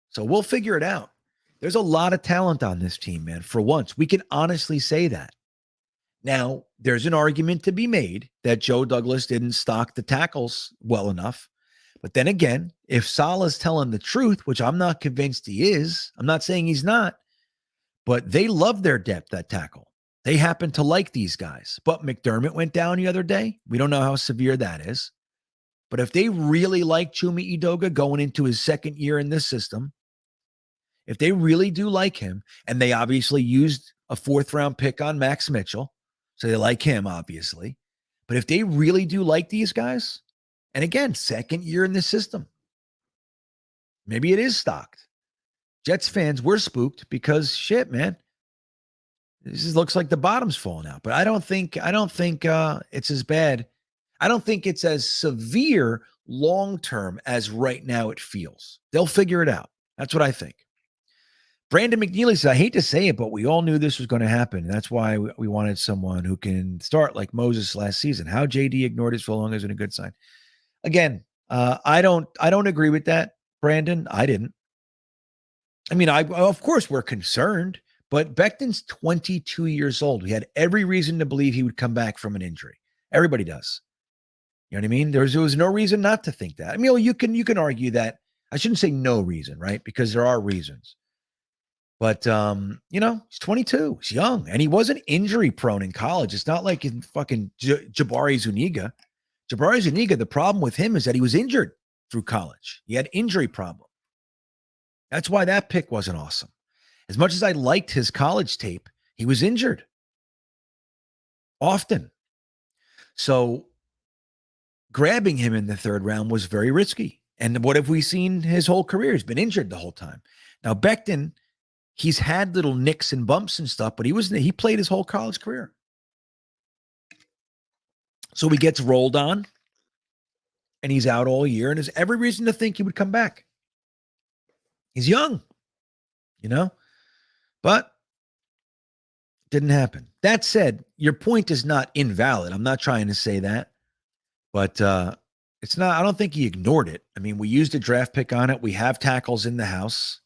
So we'll figure it out. There's a lot of talent on this team, man. For once, we can honestly say that. Now, there's an argument to be made that Joe Douglas didn't stock the tackles well enough. But then again, if Salah's telling the truth, which I'm not convinced he is, I'm not saying he's not, but they love their depth at tackle. They happen to like these guys. But McDermott went down the other day. We don't know how severe that is. But if they really like Chuma Edoga going into his second year in this system, if they really do like him, and they obviously used a 4th-round pick on Max Mitchell, so they like him, obviously. But if they really do like these guys, and again, second year in the system, maybe it is stocked. Jets fans, we're spooked because shit, man. Looks like the bottom's falling out. But I don't think it's as bad. I don't think it's as severe long-term as right now it feels. They'll figure it out. That's what I think. Brandon McNeely says, I hate to say it, but we all knew this was going to happen. That's why we wanted someone who can start like Moses last season. How JD ignored it so long isn't a good sign. Again, I don't agree with that, Brandon. I didn't. I mean, of course we're concerned, but Becton's 22 years old. We had every reason to believe he would come back from an injury. Everybody does. You know what I mean? There was no reason not to think that. I mean, you can argue that. I shouldn't say no reason, right? Because there are reasons. But, he's 22. He's young. And he wasn't injury prone in college. It's not like in fucking Jabari Zuniga. Jabari Zuniga, the problem with him is that he was injured through college. He had injury problem. That's why that pick wasn't awesome. As much as I liked his college tape, he was injured often. So grabbing him in the 3rd round was very risky. And what have we seen his whole career? He's been injured the whole time. Now, Becton, he's had little nicks and bumps and stuff, but he played his whole college career. So he gets rolled on, and he's out all year, and there's every reason to think he would come back. He's young, but didn't happen. That said, your point is not invalid. I'm not trying to say that, but it's not. I don't think he ignored it. I mean, we used a draft pick on it. We have tackles in the house.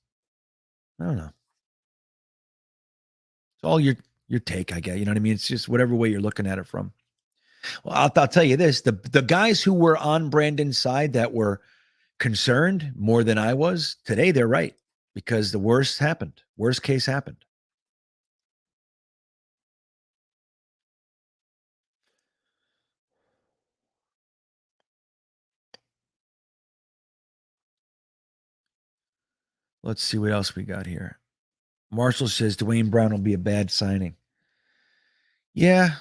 I don't know. It's all your take, I guess. You know what I mean? It's just whatever way you're looking at it from. Well, I'll tell you this. The guys who were on Brandon's side that were concerned more than I was, today they're right. Because the worst happened. Worst case happened. Let's see what else we got here. Marshall says Dwayne Brown will be a bad signing. Yeah.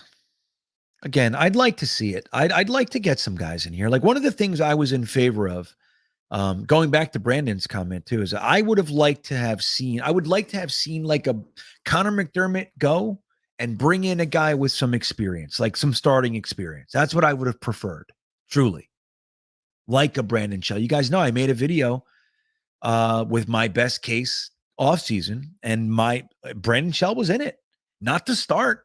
Again, I'd like to see it. I'd like to get some guys in here. Like one of the things I was in favor of, going back to Brandon's comment too, is I would like to have seen like a Connor McDermott go and bring in a guy with some experience, like some starting experience. That's what I would have preferred, truly. Like a Brandon Shell. You guys know I made a video with my best case offseason, and Brandon Shell was in it. Not to start.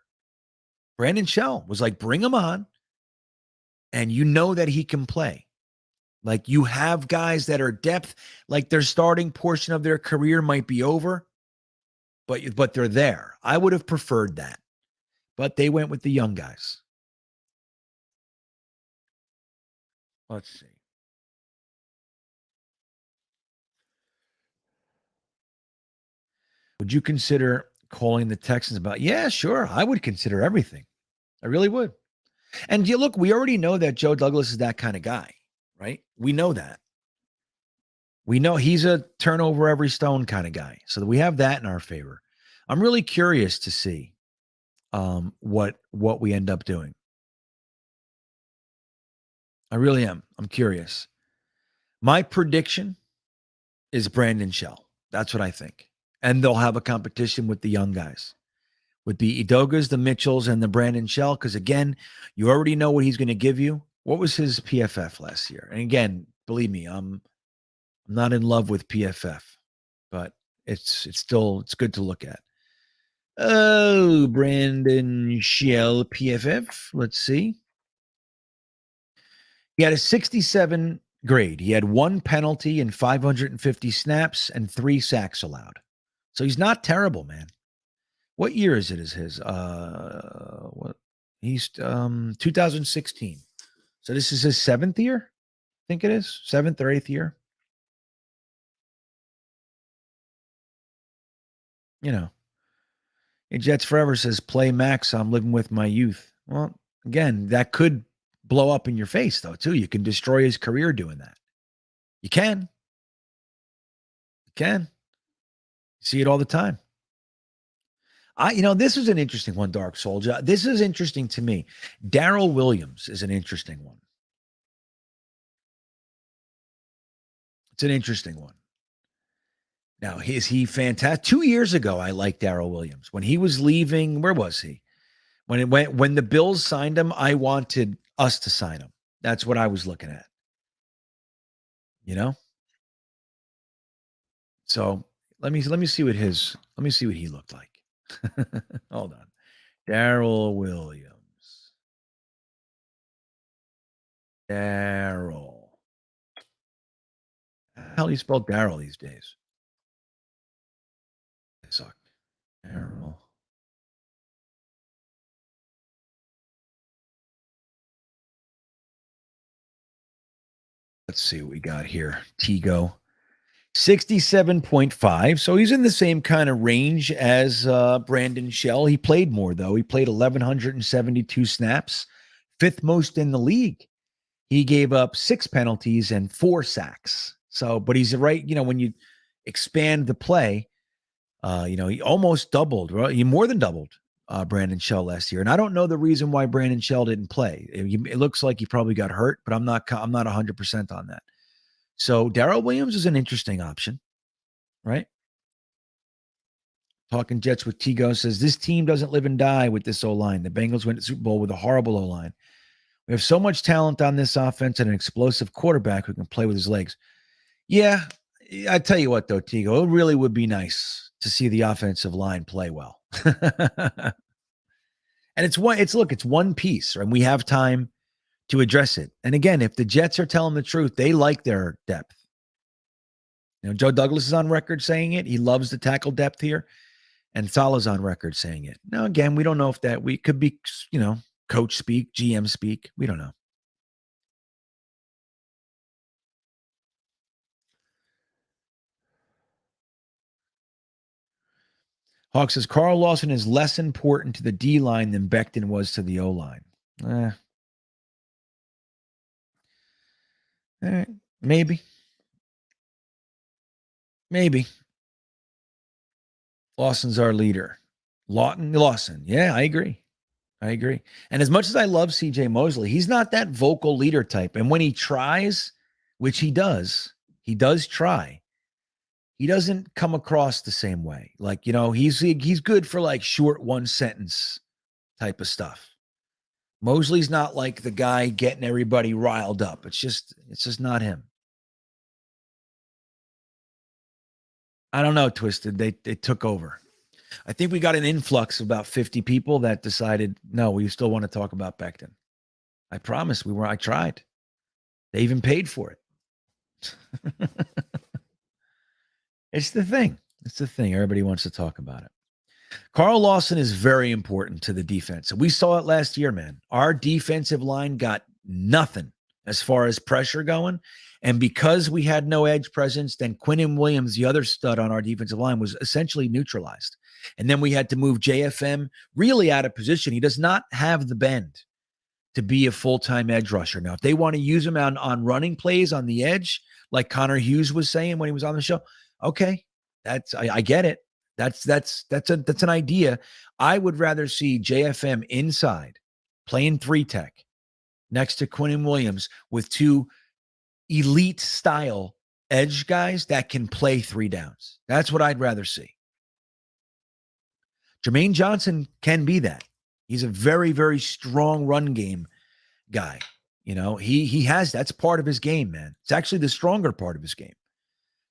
Brandon Shell was like, bring him on, and you know that he can play. Like you have guys that are depth, like their starting portion of their career might be over, but they're there. I would have preferred that, but they went with the young guys. Let's see. Would you consider calling the Texans about? Yeah, sure. I would consider everything. I really would. And you look, we already know that Joe Douglas is that kind of guy, right? We know that. We know he's a turnover every stone kind of guy. So we have that in our favor. I'm really curious to see what we end up doing. I really am. I'm curious. My prediction is Brandon Shell. That's what I think. And they'll have a competition with the young guys, with the Edogas, the Mitchells, and the Brandon Shell. Because again, you already know what he's going to give you. What was his PFF last year? And again, believe me, I'm not in love with PFF, but it's good to look at. Oh, Brandon Shell PFF. Let's see. He had a 67 grade. He had 1 penalty and 550 snaps and 3 sacks allowed. So he's not terrible, man. What year is it? Is his? What? He's 2016. So this is his 7th year. I think it is 7th or 8th year. You know, Jets Forever says, "Play Max. I'm living with my youth." Well, again, that could blow up in your face, though. Too, you can destroy his career doing that. You can. You can. See it all the time. This is an interesting one, Dark Soldier. This is interesting to me. Darrell Williams is an interesting one. It's an interesting one. Now, is he fantastic? 2 years ago, I liked Darrell Williams. When he was leaving, where was he? When the Bills signed him, I wanted us to sign him. That's what I was looking at. So let me see what he looked like. Hold on. Darrell Williams. Darrell. How do you spell Darrell these days? They suck. Darrell. Let's see what we got here. Tego. 67.5. So he's in the same kind of range as Brandon Shell. He played more, though. He played 1,172 snaps, 5th most in the league. He gave up 6 penalties and 4 sacks. So, but he's right. When you expand the play, he almost doubled, right? He more than doubled Brandon Shell last year. And I don't know the reason why Brandon Shell didn't play. It looks like he probably got hurt, but I'm not 100% on that. So Darrell Williams is an interesting option, right? Talking Jets with Tego says, this team doesn't live and die with this O-line. The Bengals went to the Super Bowl with a horrible O-line. We have so much talent on this offense and an explosive quarterback who can play with his legs. Yeah, I tell you what, though, Tego, it really would be nice to see the offensive line play well. And it's one piece, right? We have time to address it. And again, if the Jets are telling the truth, they like their depth. Joe Douglas is on record saying it. He loves the tackle depth here. And Salah's on record saying it. Now, again, we don't know if we could be, coach speak, GM speak. We don't know. Hawk says, Carl Lawson is less important to the D-line than Becton was to the O-line. All right. Maybe. Lawson's our leader. Lawson. Yeah, I agree. And as much as I love CJ Mosley, he's not that vocal leader type. And when he tries, which he does try, he doesn't come across the same way. Like, he's good for like short 1-sentence type of stuff. Mosley's not like the guy getting everybody riled up. It's just not him. I don't know, Twisted. They took over. I think we got an influx of about 50 people that decided, no, we still want to talk about Becton. I promise I tried. They even paid for it. It's the thing. Everybody wants to talk about it. Carl Lawson is very important to the defense. We saw it last year, man. Our defensive line got nothing as far as pressure going. And because we had no edge presence, then Quinnen Williams, the other stud on our defensive line, was essentially neutralized. And then we had to move JFM really out of position. He does not have the bend to be a full-time edge rusher. Now, if they want to use him on running plays on the edge, like Connor Hughes was saying when he was on the show, okay, I get it. That's an idea. I would rather see JFM inside playing 3-tech next to Quinnen Williams with two elite style edge guys that can play 3 downs. That's what I'd rather see. Jermaine Johnson can be that. He's a very, very strong run game guy. You know, he has, that's part of his game, man. It's actually the stronger part of his game.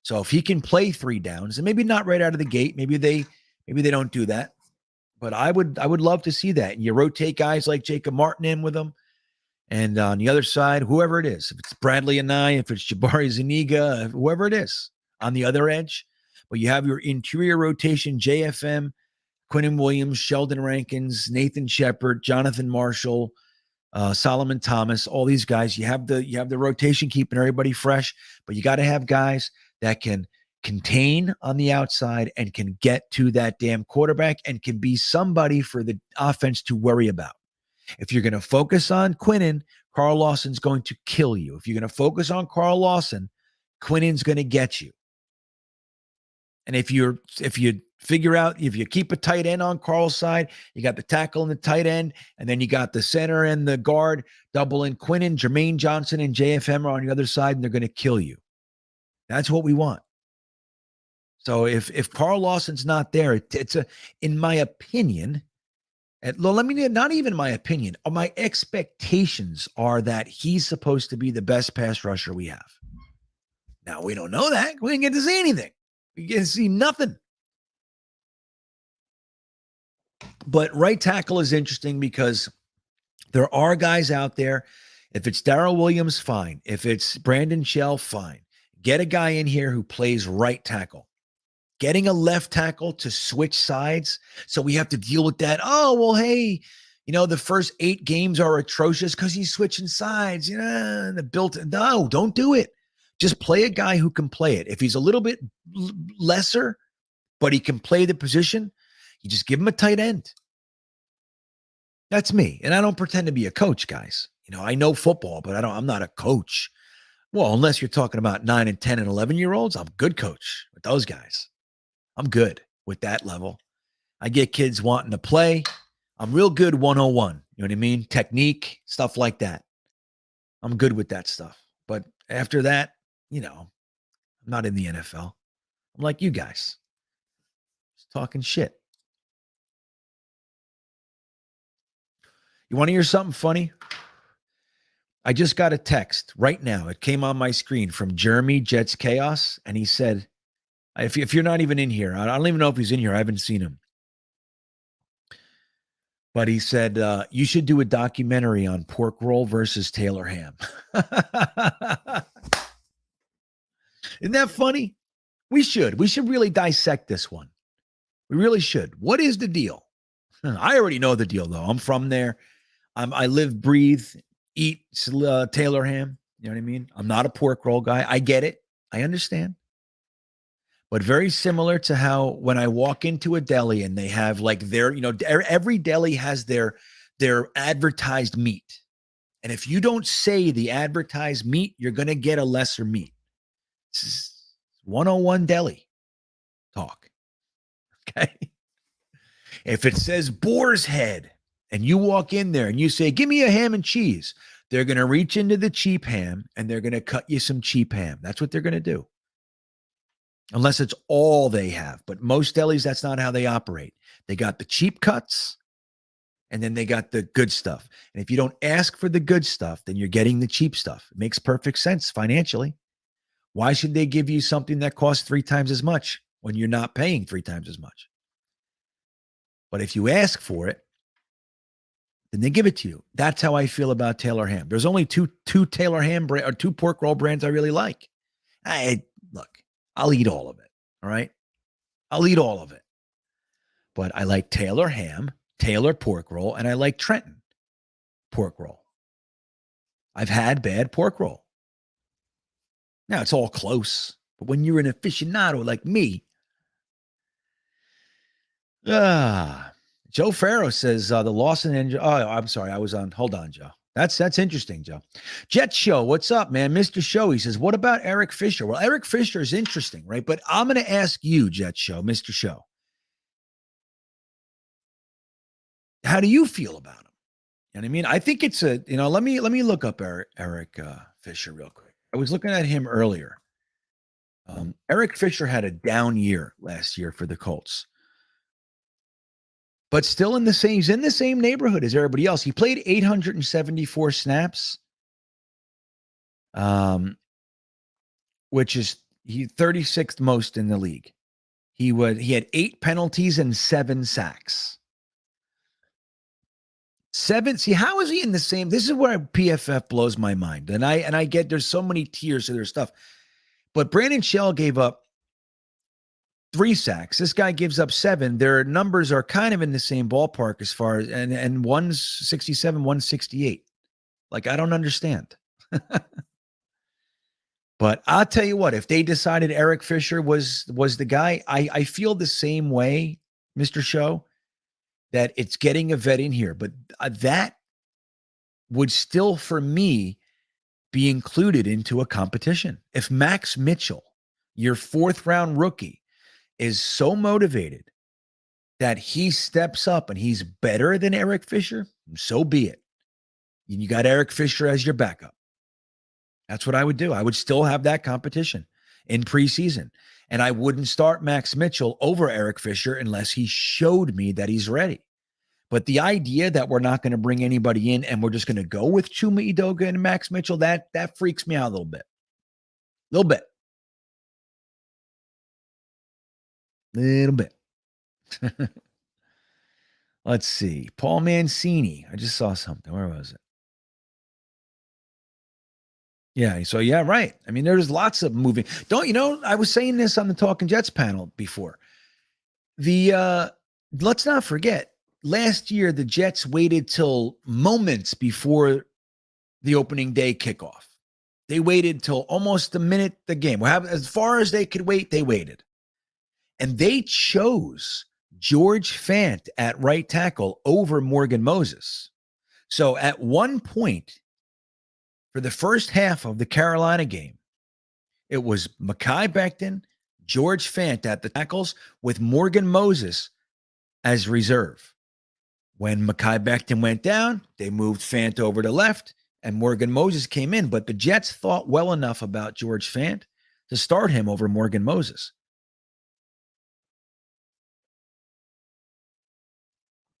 So if he can play 3 downs, and maybe not right out of the gate, maybe they don't do that. But I would love to see that. And you rotate guys like Jacob Martin in with them. And on the other side, whoever it is, if it's Bradley and if it's Jabari Zuniga, whoever it is on the other edge, but you have your interior rotation, JFM, Quinnen Williams, Sheldon Rankins, Nathan Shepard, Jonathan Marshall, Solomon Thomas, all these guys. You have the rotation keeping everybody fresh, but you got to have guys that can contain on the outside and can get to that damn quarterback and can be somebody for the offense to worry about. If you're going to focus on Quinnen, Carl Lawson's going to kill you. If you're going to focus on Carl Lawson, Quinnen's going to get you. And if you figure out, if you keep a tight end on Carl's side, you got the tackle and the tight end, and then you got the center and the guard doubling Quinnen, Jermaine Johnson, and JFM are on the other side, and they're going to kill you. That's what we want. So if Carl Lawson's not there, it's in my opinion, not even my opinion, my expectations are that he's supposed to be the best pass rusher we have. Now, we don't know that. We didn't get to see anything. We get to see nothing. But right tackle is interesting because there are guys out there. If it's Darrell Williams, fine. If it's Brandon Shell, fine. Get a guy in here who plays right tackle. Getting a left tackle to switch sides, so we have to deal with that. Oh, well, hey, the first 8 games are atrocious because he's switching sides. No, don't do it. Just play a guy who can play it. If he's a little bit lesser, but he can play the position, you just give him a tight end. That's me. And I don't pretend to be a coach, guys. I know football, but I'm not a coach. Well, unless you're talking about 9 and 10 and 11-year-olds, I'm a good coach with those guys. I'm good with that level. I get kids wanting to play. I'm real good 101. You know what I mean? Technique, stuff like that. I'm good with that stuff. But after that, I'm not in the NFL. I'm like you guys. Just talking shit. You want to hear something funny? I just got a text right now. It came on my screen from Jeremy Jets Chaos, and he said, if you're not even in here, I don't even know if he's in here. I haven't seen him. But he said, you should do a documentary on pork roll versus Taylor ham. Isn't that funny? We should really dissect this one. We really should. What is the deal? I already know the deal, though. I'm from there. I live, breathe, eat Taylor ham. You know what I mean? I'm not a pork roll guy. I get it. I understand. But very similar to how when I walk into a deli and they have like every deli has their advertised meat. And if you don't say the advertised meat, you're going to get a lesser meat. This is 101 deli talk. Okay. If it says boar's head and you walk in there and you say, give me a ham and cheese, they're going to reach into the cheap ham and they're going to cut you some cheap ham. That's what they're going to do. Unless it's all they have. But most delis, that's not how they operate. They got the cheap cuts and then they got the good stuff. And if you don't ask for the good stuff, then you're getting the cheap stuff. It makes perfect sense financially. Why should they give you something that costs 3 times as much when you're not paying 3 times as much? But if you ask for it, then they give it to you. That's how I feel about Taylor ham. There's only two Taylor ham or 2 pork roll brands I really like. Look, I'll eat all of it. All right. I'll eat all of it. But I like Taylor ham, Taylor pork roll, and I like Trenton pork roll. I've had bad pork roll. Now it's all close, but when you're an aficionado like me, Joe Farrow says the Lawson engine. Oh, I'm sorry, I was on. Hold on, Joe. That's interesting, Joe. Jet Show, what's up, man? Mr. Show, he says, what about Eric Fisher? Well, Eric Fisher is interesting, right? But I'm going to ask you, Jet Show, Mr. Show, how do you feel about him? And I mean, I think it's a, let me look up Eric Fisher real quick. I was looking at him earlier. Eric Fisher had a down year last year for the Colts, but still he's in the same neighborhood as everybody else. He played 874 snaps, which is 36th most in the league. He had 8 penalties and 7 sacks. 7. See, how is he in the same? This is where PFF blows my mind. And I get there's so many tiers to their stuff. But Brandon Shell gave up 3 sacks. This guy gives up 7. Their numbers are kind of in the same ballpark as far as, and one's 67, 168. Like, I don't understand. But I'll tell you what, if they decided Eric Fisher was the guy, I feel the same way, Mr. Show, that it's getting a vet in here. But that would still, for me, be included into a competition. If Max Mitchell, your 4th round rookie, is so motivated that he steps up and he's better than Eric Fisher, so be it. You got Eric Fisher as your backup. That's what I would do. I would still have that competition in preseason. And I wouldn't start Max Mitchell over Eric Fisher unless he showed me that he's ready. But the idea that we're not going to bring anybody in and we're just going to go with Chuma Edoga and Max Mitchell, that freaks me out a little bit. Little bit. Let's see. Paul Mancini. I just saw something. Where was it? Yeah. So, yeah, right. I mean, there's lots of moving. I was saying this on the Talking Jets panel before. Let's not forget, last year, the Jets waited till moments before the opening day kickoff. They waited till almost a minute the game. As far as they could wait, they waited. And they chose George Fant at right tackle over Morgan Moses. So at one point, for the first half of the Carolina game, it was Mekhi Becton, George Fant at the tackles with Morgan Moses as reserve. When Mekhi Becton went down, they moved Fant over to left and Morgan Moses came in. But the Jets thought well enough about George Fant to start him over Morgan Moses.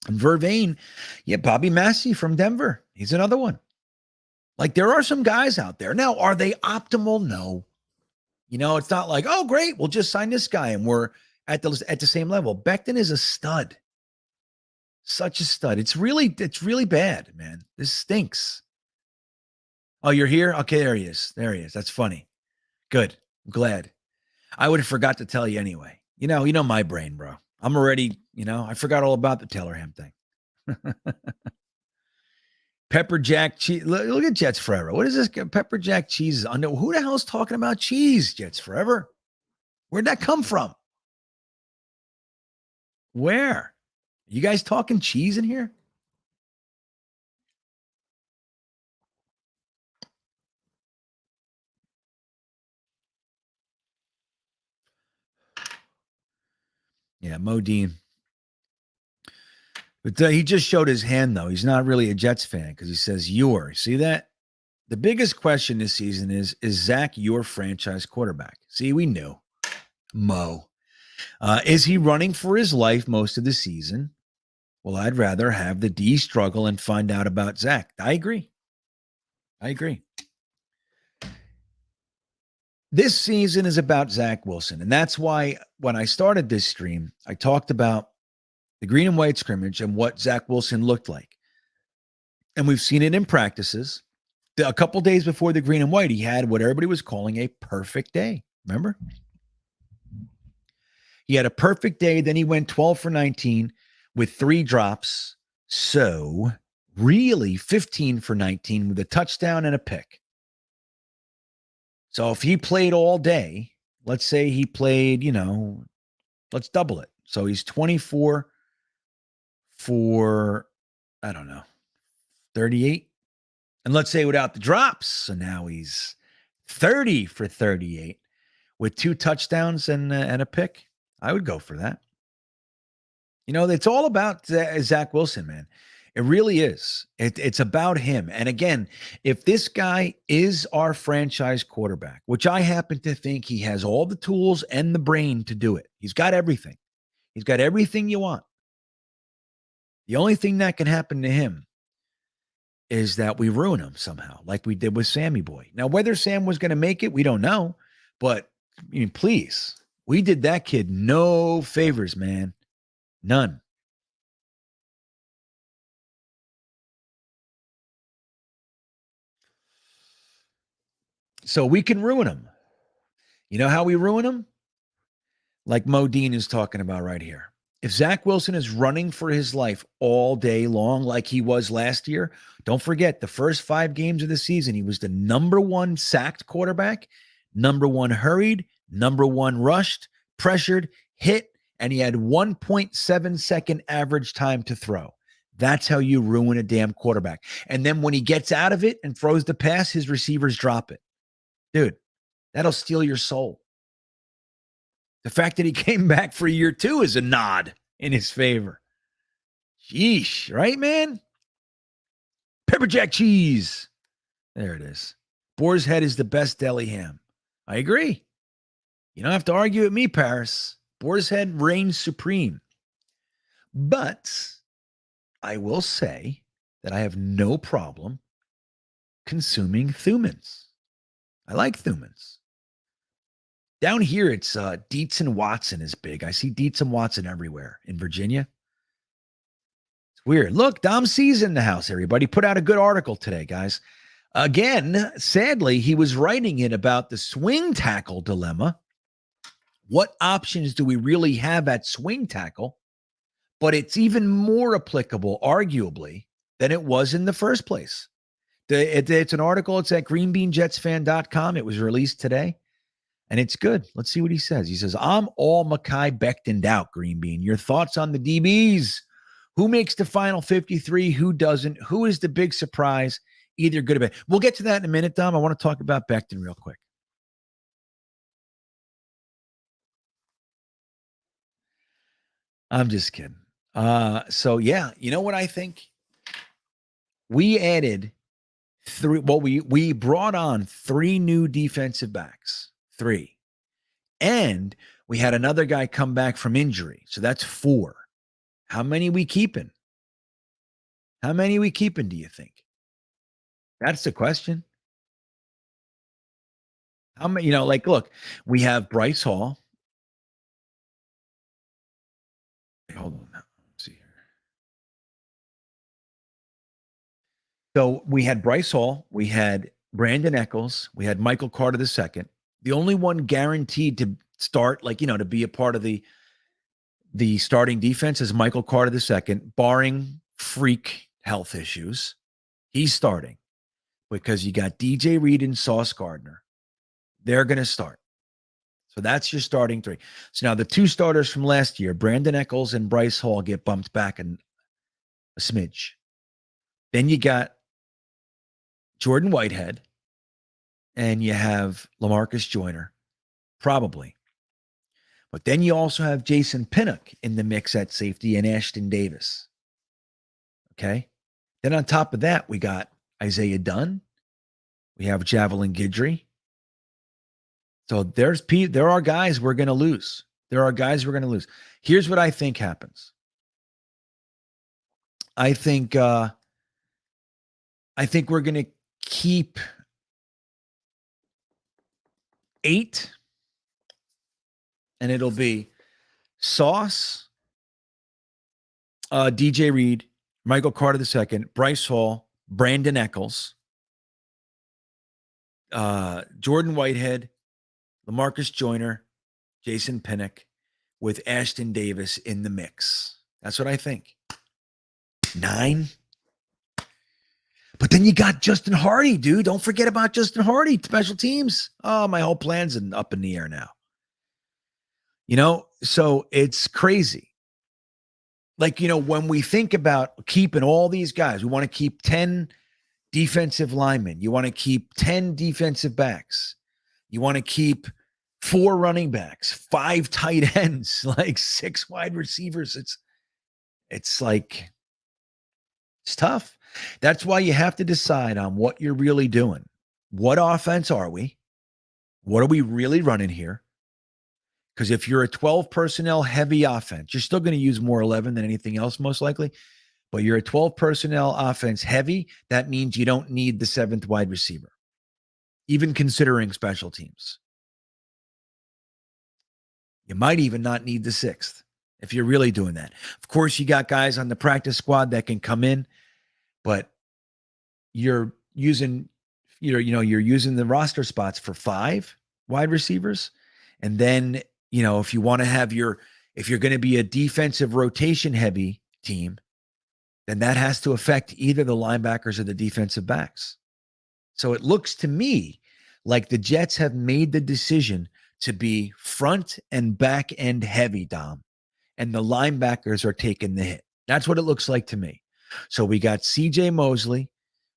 And Vervain, Bobby Massey from Denver. He's another one. Like, there are some guys out there. Now, are they optimal? No. It's not like, oh, great, we'll just sign this guy and we're at the same level. Becton is a stud. Such a stud. It's really bad, man. This stinks. Oh, you're here? Okay, there he is. That's funny. Good. I'm glad. I would have forgot to tell you anyway. You know my brain, bro. I'm already, I forgot all about the Taylor Ham thing. Pepper Jack cheese. Look at Jets Forever. What is this? Pepper Jack cheese. Who the hell is talking about cheese? Jets Forever. Where'd that come from? Where? You guys talking cheese in here? Yeah, Modine. But he just showed his hand, though. He's not really a Jets fan because he says "your." See that? The biggest question this season is Zach your franchise quarterback? See, we knew. Mo. Is he running for his life most of the season? Well, I'd rather have the D struggle and find out about Zach. I agree. This season is about Zach Wilson. And that's why when I started this stream, I talked about the green and white scrimmage and what Zach Wilson looked like. And we've seen it in practices. A couple days before the green and white, he had what everybody was calling a perfect day. Remember? He had a perfect day. Then he went 12 for 19 with 3 drops. So really 15 for 19 with a touchdown and a pick. So if he played all day, let's say he played, let's double it. So he's 24 for, I don't know, 38. And let's say without the drops. So now he's 30 for 38 with 2 touchdowns and a pick. I would go for that. It's all about Zach Wilson, man. It really is. It's about him. And again, if this guy is our franchise quarterback, which I happen to think he has all the tools and the brain to do it. He's got everything. He's got everything you want. The only thing that can happen to him is that we ruin him somehow, like we did with Sammy Boy. Now, whether Sam was going to make it, we don't know. But, please, we did that kid no favors, man. None. So we can ruin him. You know how we ruin him? Like Modine is talking about right here. If Zach Wilson is running for his life all day long like he was last year, don't forget the first 5 games of the season, he was the number 1 sacked quarterback, number 1 hurried, number 1 rushed, pressured, hit, and he had 1.7 second average time to throw. That's how you ruin a damn quarterback. And then when he gets out of it and throws the pass, his receivers drop it. Dude, that'll steal your soul. The fact that he came back for year 2 is a nod in his favor. Sheesh, right, man? Pepper jack cheese. There it is. Boar's Head is the best deli ham. I agree. You don't have to argue with me, Paris. Boar's Head reigns supreme. But I will say that I have no problem consuming Thumans. I like Thumans. Down here, it's Dietz and Watson is big. I see Dietz and Watson everywhere in Virginia. It's weird. Look, Dom C's in the house, everybody. Put out a good article today, guys. Again, sadly, he was writing it about the swing tackle dilemma. What options do we really have at swing tackle? But it's even more applicable, arguably, than it was in the first place. It's an article. It's at GreenBeanjetsfan.com. It was released today. And it's good. Let's see what he says. He says, I'm all Mekhi Bectoned out, GreenBean. Your thoughts on the DBs? Who makes the final 53? Who doesn't? Who is the big surprise? Either good or bad. We'll get to that in a minute, Dom. I want to talk about Becton real quick. I'm just kidding. So, yeah, you know what I think? We added 3. Well, we brought on 3 new defensive backs. 3. And we had another guy come back from injury. So that's 4. How many we keeping? How many we keeping, do you think? That's the question. How many, look, we have Bryce Hall. Hold on. Let's see here. So we had Bryce Hall, we had Brandon Eccles, we had Michael Carter II. The only one guaranteed to start, to be a part of the starting defense is Michael Carter II, barring freak health issues. He's starting because you got DJ Reed and Sauce Gardner. They're going to start. So that's your starting 3. So now the 2 starters from last year, Brandon Eccles and Bryce Hall, get bumped back a smidge. Then you got Jordan Whitehead and you have LaMarcus Joyner, probably. But then you also have Jason Pinnock in the mix at safety and Ashton Davis. Okay. Then on top of that, we got Isaiah Dunn. We have Javelin Guidry. So there are guys we're going to lose. There are guys we're going to lose. Here's what I think happens. I think we're going to keep 8, and it'll be Sauce, DJ Reed, Michael Carter II, Bryce Hall, Brandon Eccles, Jordan Whitehead, LaMarcus Joyner, Jason Pinnock, with Ashton Davis in the mix. That's what I think. 9. But then you got Justin Hardy, dude. Don't forget about Justin Hardy, special teams. Oh, my whole plan's up in the air now. So it's crazy. Like, when we think about keeping all these guys, we want to keep 10 defensive linemen. You want to keep 10 defensive backs. You want to keep 4 running backs, 5 tight ends, like 6 wide receivers. It's like, it's tough. That's why you have to decide on what you're really doing. What offense are we? What are we really running here? Because if you're a 12 personnel heavy offense, you're still going to use more 11 than anything else, most likely. But you're a 12 personnel offense heavy. That means you don't need the 7th wide receiver, even considering special teams. You might even not need the 6th if you're really doing that. Of course, you got guys on the practice squad that can come in, but you're using the roster spots for 5 wide receivers. And then, if you want to have if you're going to be a defensive rotation heavy team, then that has to affect either the linebackers or the defensive backs. So it looks to me like the Jets have made the decision to be front and back end heavy, Dom, and the linebackers are taking the hit. That's what it looks like to me. So we got CJ Mosley,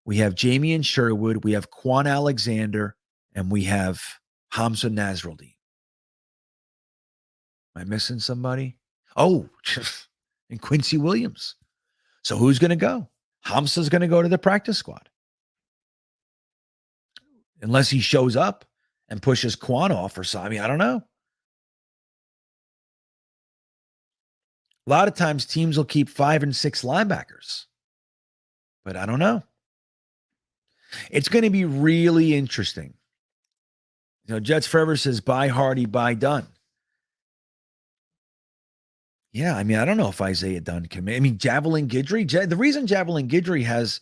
we have Jamie Sherwood, we have Quan Alexander, and we have Hamza Nasruddin. Am I missing somebody? Oh, and Quincy Williams. So who's going to go? Hamza's going to go to the practice squad. Unless he shows up and pushes Quan off or something. I mean, I don't know. A lot of times teams will keep 5 and 6 linebackers. But I don't know. It's going to be really interesting. Jets Forever says, buy Hardy, buy Dunn. Yeah, I mean, I don't know if Isaiah Dunn can. I mean, Javelin Guidry. The reason Javelin Guidry has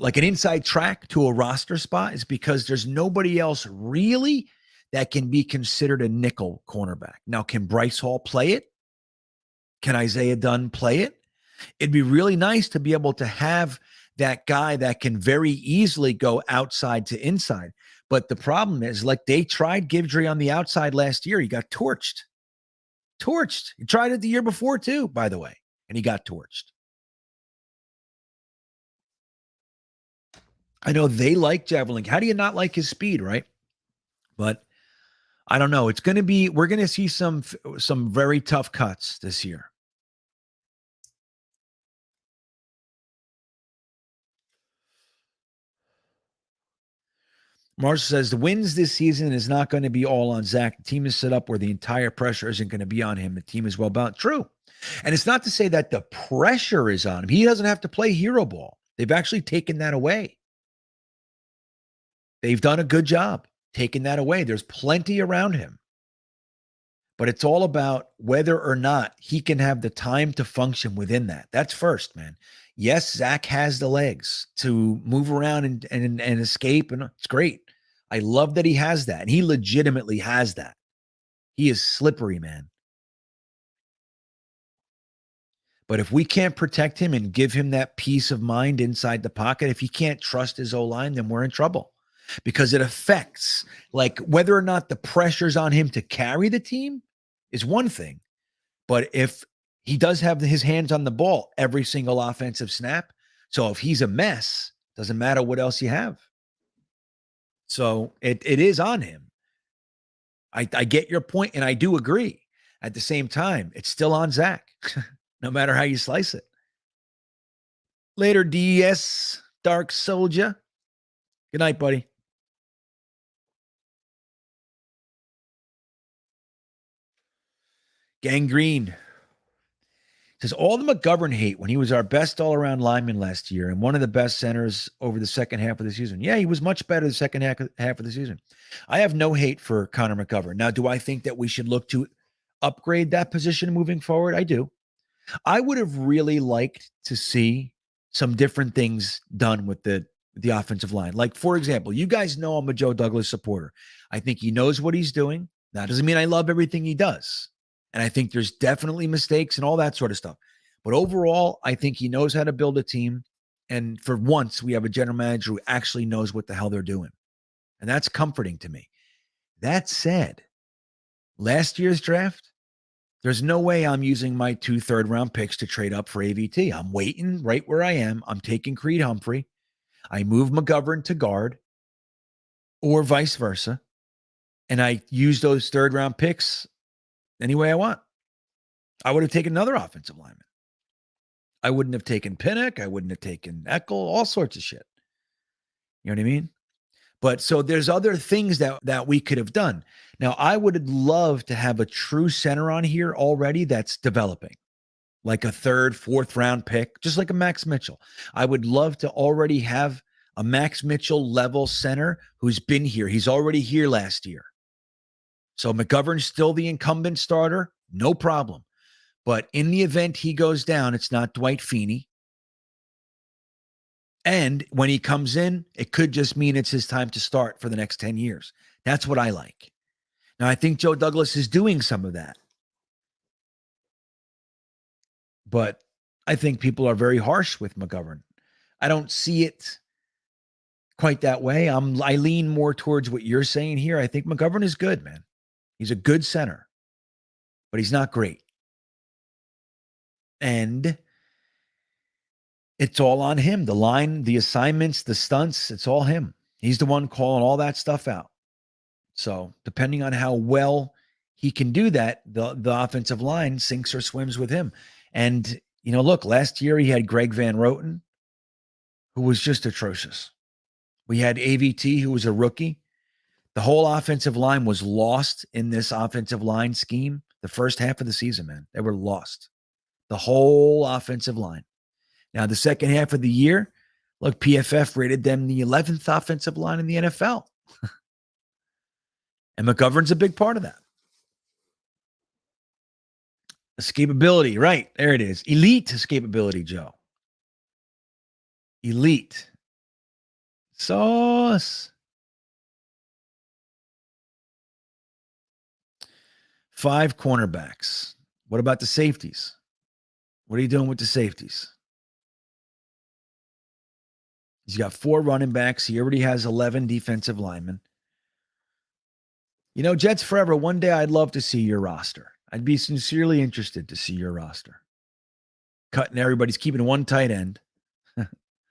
like an inside track to a roster spot is because there's nobody else really that can be considered a nickel cornerback. Now, can Bryce Hall play it? Can Isaiah Dunn play it? It'd be really nice to be able to have that guy that can very easily go outside to inside. But the problem is, like, they tried Guidry on the outside last year. He got torched. He tried it the year before too, by the way, and he got torched. I know they like Javelin. How do you not like his speed, right? But I don't know. We're going to see some very tough cuts this year. Marshall says the wins this season is not going to be all on Zach. The team is set up where the entire pressure isn't going to be on him. The team is well balanced. True. And it's not to say that the pressure is on him. He doesn't have to play hero ball. They've actually taken that away. They've done a good job taking that away. There's plenty around him. But it's all about whether or not he can have the time to function within that. That's first, man. Yes, Zach has the legs to move around and escape, and it's great. I love that he has that, and he legitimately has that. He is slippery, man. But if we can't protect him and give him that peace of mind inside the pocket, if he can't trust his O-line, then we're in trouble. Because it affects, like, whether or not the pressure's on him to carry the team is one thing. But if he does have his hands on the ball every single offensive snap, so if he's a mess, doesn't matter what else you have. So it is on him. I get your point, and I do agree. At the same time, it's still on Zach, no matter how you slice it. Later, DS, Dark Soldier. Good night, buddy. Gangrene says, all the McGovern hate when he was our best all-around lineman last year and one of the best centers over the second half of the season. Yeah, he was much better the second half of the season. I have no hate for Connor McGovern. Now, do I think that we should look to upgrade that position moving forward? I do. I would have really liked to see some different things done with the offensive line. Like, for example, you guys know I'm a Joe Douglas supporter. I think he knows what he's doing. That doesn't mean I love everything he does. And I think there's definitely mistakes and all that sort of stuff. But overall, I think he knows how to build a team. And for once, we have a general manager who actually knows what the hell they're doing. And that's comforting to me. That said, last year's draft, there's no way I'm using my 2 third-round picks to trade up for AVT. I'm waiting right where I am. I'm taking Creed Humphrey. I move McGovern to guard or vice versa. And I use those third-round picks any way I want. I would have taken another offensive lineman. I wouldn't have taken Pinnock. I wouldn't have taken Eckel, all sorts of shit. You know what I mean? But so there's other things that we could have done. Now, I would love to have a true center on here already that's developing, like a 3rd, 4th round pick, just like a Max Mitchell. I would love to already have a Max Mitchell level center who's been here. He's already here last year. So McGovern's still the incumbent starter, no problem. But in the event he goes down, it's not Dwight Feeney. And when he comes in, it could just mean it's his time to start for the next 10 years. That's what I like. Now, I think Joe Douglas is doing some of that. But I think people are very harsh with McGovern. I don't see it quite that way. I lean more towards what you're saying here. I think McGovern is good, man. He's a good center, but he's not great. And it's all on him. The line, the assignments, the stunts, it's all him. He's the one calling all that stuff out. So depending on how well he can do that, the offensive line sinks or swims with him. And, you know, look, last year he had Greg Van Roten, who was just atrocious. We had AVT, who was a rookie. The whole offensive line was lost in this offensive line scheme. The first half of the season, man, they were lost. The whole offensive line. Now, the second half of the year, look, PFF rated them the 11th offensive line in the NFL. And McGovern's a big part of that. Escapability, right. There it is. Elite escapability, Joe. Elite. Sauce. 5 cornerbacks. What about the safeties? What are you doing with the safeties? He's got 4 running backs. He already has 11 defensive linemen. You know, Jets forever, one day I'd love to see your roster. I'd be sincerely interested to see your roster. Cutting everybody's keeping 1 tight end.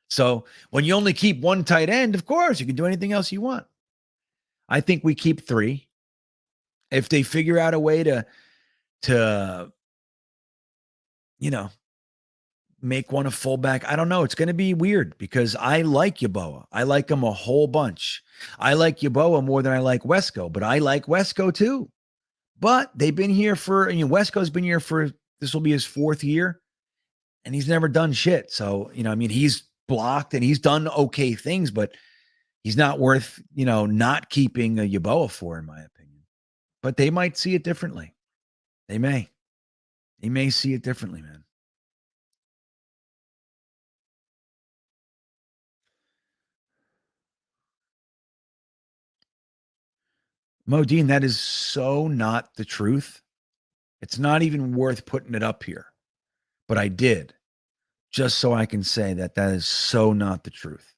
So when you only keep 1 tight end, of course, you can do anything else you want. I think we keep 3. If they figure out a way to you know, make one a fullback. I don't know. It's going to be weird because I like Yeboah. I like him a whole bunch. I like Yeboah more than I like Wesco, but I like Wesco too. But they've been here for, Wesco's been here for, this will be his 4th year, and he's never done shit. So, he's blocked and he's done okay things, but he's not worth, not keeping a Yeboah for, in my opinion. But they might see it differently. They may. They may see it differently, man. Modine, that is so not the truth. It's not even worth putting it up here. But I did, just so I can say that is so not the truth.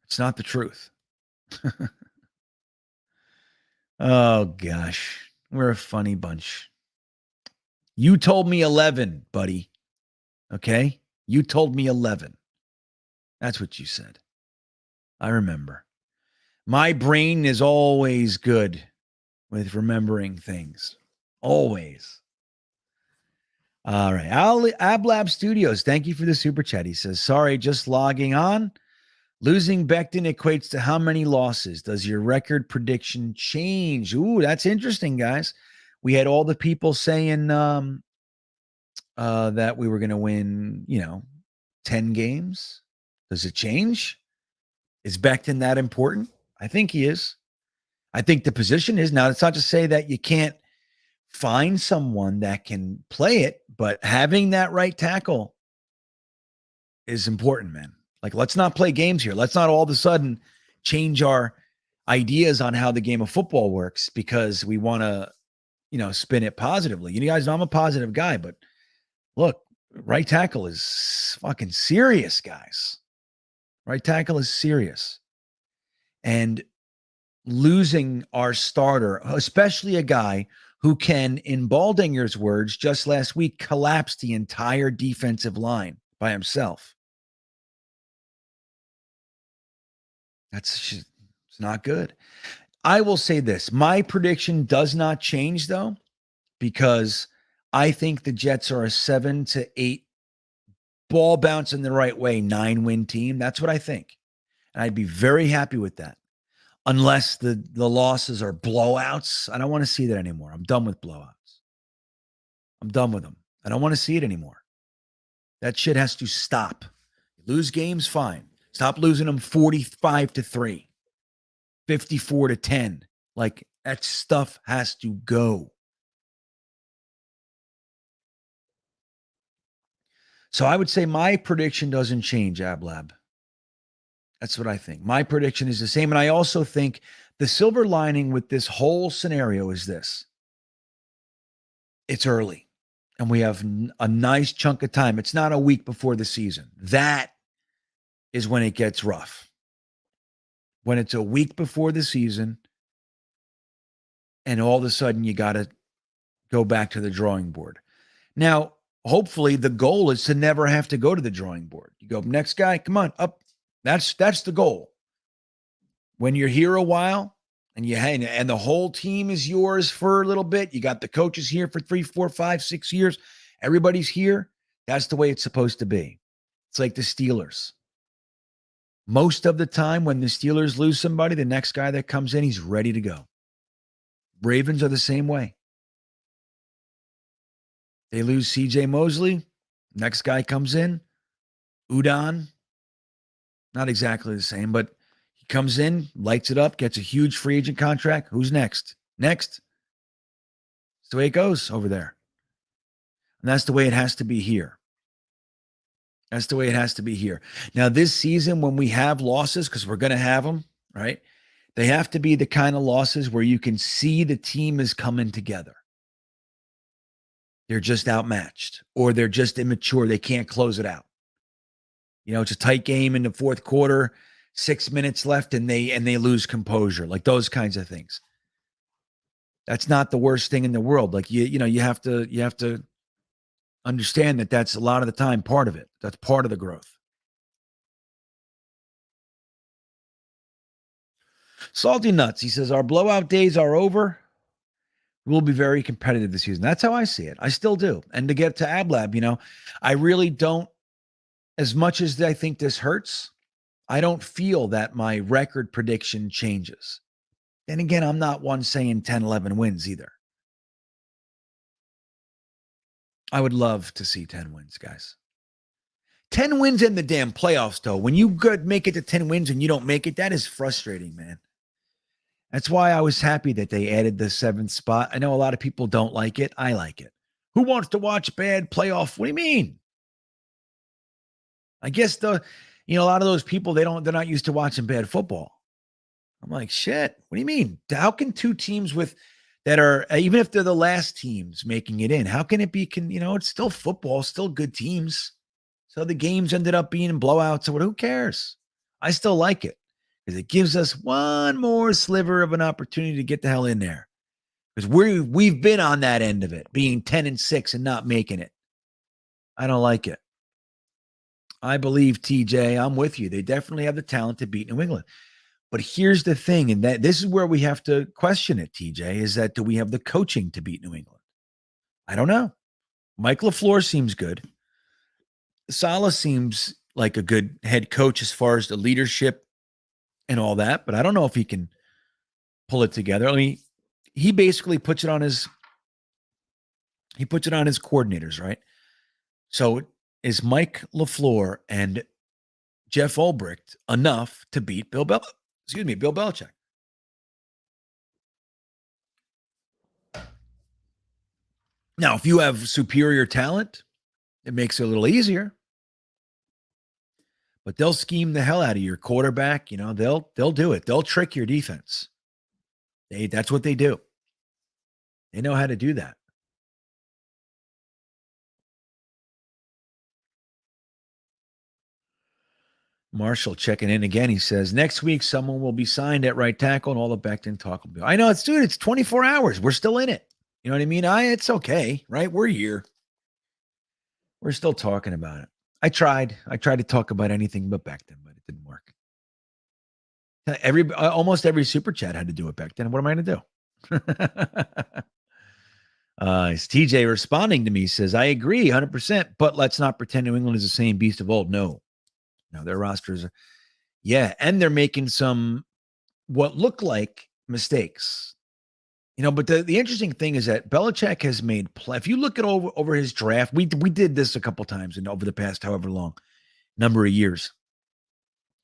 It's not the truth. Oh, gosh. We're a funny bunch. You told me 11, buddy. Okay? You told me 11. That's what you said. I remember. My brain is always good with remembering things. Always. All right. Ablab Studios, thank you for the super chat. He says, sorry, just logging on. Losing Becton equates to how many losses? Does your record prediction change? Ooh, that's interesting, guys. We had all the people saying that we were going to win, 10 games. Does it change? Is Becton that important? I think he is. I think the position is. Now, it's not to say that you can't find someone that can play it, but having that right tackle is important, man. Like, let's not play games here. Let's not all of a sudden change our ideas on how the game of football works because we want to spin it positively. You guys know I'm a positive guy, but look, right tackle is fucking serious, guys. Right tackle is serious. And losing our starter, especially a guy who can, in Baldinger's words, just last week, collapse the entire defensive line by himself. It's not good. I will say this. My prediction does not change, though, because I think the Jets are a 7 to 8 ball bouncing the right way, 9-win team. That's what I think. And I'd be very happy with that. Unless the losses are blowouts. I don't want to see that anymore. I'm done with blowouts. I'm done with them. I don't want to see it anymore. That shit has to stop. Lose games, fine. Stop losing them 45-3, 54-10. Like, that stuff has to go. So I would say my prediction doesn't change, Ablab. That's what I think. My prediction is the same. And I also think the silver lining with this whole scenario is this. It's early, and we have a nice chunk of time. It's not a week before the season. That is when it gets rough. When it's a week before the season, and all of a sudden you got to go back to the drawing board. Now, hopefully the goal is to never have to go to the drawing board. You go, next guy, come on, up. That's the goal. When you're here a while and the whole team is yours for a little bit, you got the coaches here for 3, 4, 5, 6 years. Everybody's here. That's the way it's supposed to be. It's like the Steelers. Most of the time when the Steelers lose somebody, the next guy that comes in, he's ready to go. Ravens are the same way. They lose C.J. Mosley. Next guy comes in. Udon. Not exactly the same, but he comes in, lights it up, gets a huge free agent contract. Who's next? Next. That's the way it goes over there. And that's the way it has to be here. That's the way it has to be here. Now, this season, when we have losses, because we're going to have them, right? They have to be the kind of losses where you can see the team is coming together. They're just outmatched, or they're just immature. They can't close it out. It's a tight game in the fourth quarter, 6 minutes left, and they lose composure, like those kinds of things. That's not the worst thing in the world. Like you have to understand that that's a lot of the time part of it. That's part of the growth. Salty Nuts, he says, our blowout days are over. We'll be very competitive this season. That's how I see it. I still do. And to get to Ablab, I really don't, as much as I think this hurts, I don't feel that my record prediction changes. Then again, I'm not one saying 10, 11 wins either. I would love to see 10 wins, guys. 10 wins in the damn playoffs, though. When you make it to 10 wins and you don't make it, that is frustrating, man. That's why I was happy that they added the 7th spot. I know a lot of people don't like it. I like it. Who wants to watch bad playoff? What do you mean? I guess a lot of those people, they're not used to watching bad football. I'm like, shit, what do you mean? How can two teams that are, even if they're the last teams making it in, how can it be, it's still football, still good teams. So the games ended up being blowouts or what, who cares? I still like it because it gives us one more sliver of an opportunity to get the hell in there. Because we've been on that end of it, being 10-6 and not making it. I don't like it. I believe, TJ, I'm with you. They definitely have the talent to beat New England. But here's the thing, and that this is where we have to question it, TJ, is that do we have the coaching to beat New England? I don't know. Mike LaFleur seems good. Saleh seems like a good head coach as far as the leadership and all that, but I don't know if he can pull it together. I mean, he basically puts it on his coordinators, right? So is Mike LaFleur and Jeff Ulbricht enough to beat Bill Belichick? Now, if you have superior talent, it makes it a little easier. But they'll scheme the hell out of your quarterback. They'll do it. They'll trick your defense. That's what they do. They know how to do that. Marshall checking in again. He says, next week, someone will be signed at right tackle and all the Becton talk will be. I know it's, dude, it's 24 hours. We're still in it. You know what I mean? It's okay, right? We're here. We're still talking about it. I tried to talk about anything but Becton, but it didn't work. Almost every super chat had to do it back then. What am I going to do? It's TJ responding to me, says, I agree 100%, but let's not pretend New England is the same beast of old. No, their rosters are, and they're making some what look like mistakes. But the interesting thing is that Belichick has made if you look at over his draft, we did this a couple times and over the past however long number of years.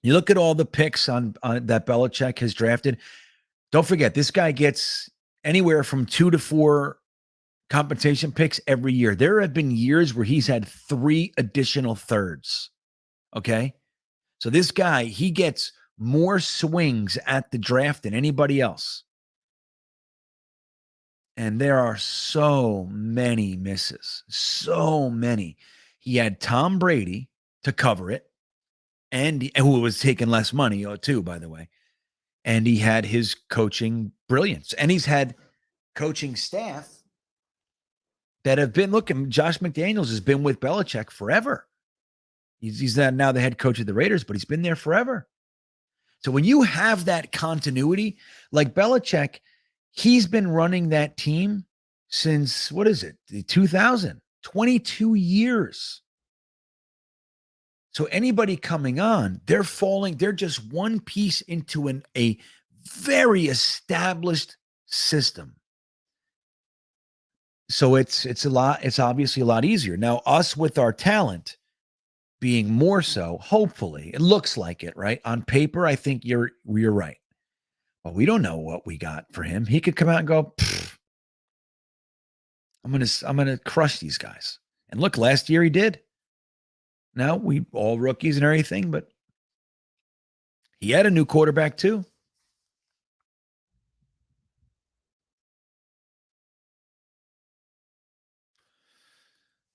You look at all the picks on that Belichick has drafted. Don't forget, this guy gets anywhere from 2 to 4 compensation picks every year. There have been years where he's had 3 additional thirds. Okay. So this guy, he gets more swings at the draft than anybody else. And there are so many misses, so many. He had Tom Brady to cover it, and who was taking less money too, by the way. And he had his coaching brilliance, and he's had coaching staff that have been, Josh McDaniels has been with Belichick forever. He's now the head coach of the Raiders, but he's been there forever. So when you have that continuity, like Belichick, he's been running that team since, 2000, 22 years. So anybody coming on, they're just one piece into a very established system. So it's obviously a lot easier. Now, us with our talent being more so, hopefully, it looks like it, right? On paper, I think you're right. Well, we don't know what we got for him. He could come out and go, I'm gonna crush these guys. And look, last year he did. Now we all rookies and everything, but he had a new quarterback too.